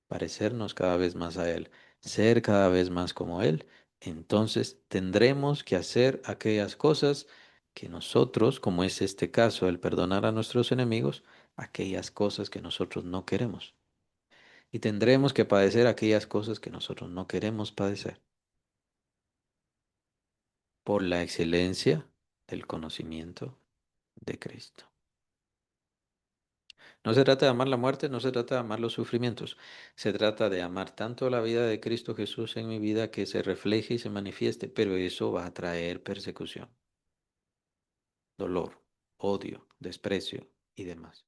parecernos cada vez más a Él, ser cada vez más como Él, entonces tendremos que hacer aquellas cosas que nosotros, como es este caso, el perdonar a nuestros enemigos, aquellas cosas que nosotros no queremos. Y tendremos que padecer aquellas cosas que nosotros no queremos padecer por la excelencia del conocimiento de Cristo. No se trata de amar la muerte, no se trata de amar los sufrimientos. Se trata de amar tanto la vida de Cristo Jesús en mi vida que se refleje y se manifieste, pero eso va a traer persecución, dolor, odio, desprecio y demás.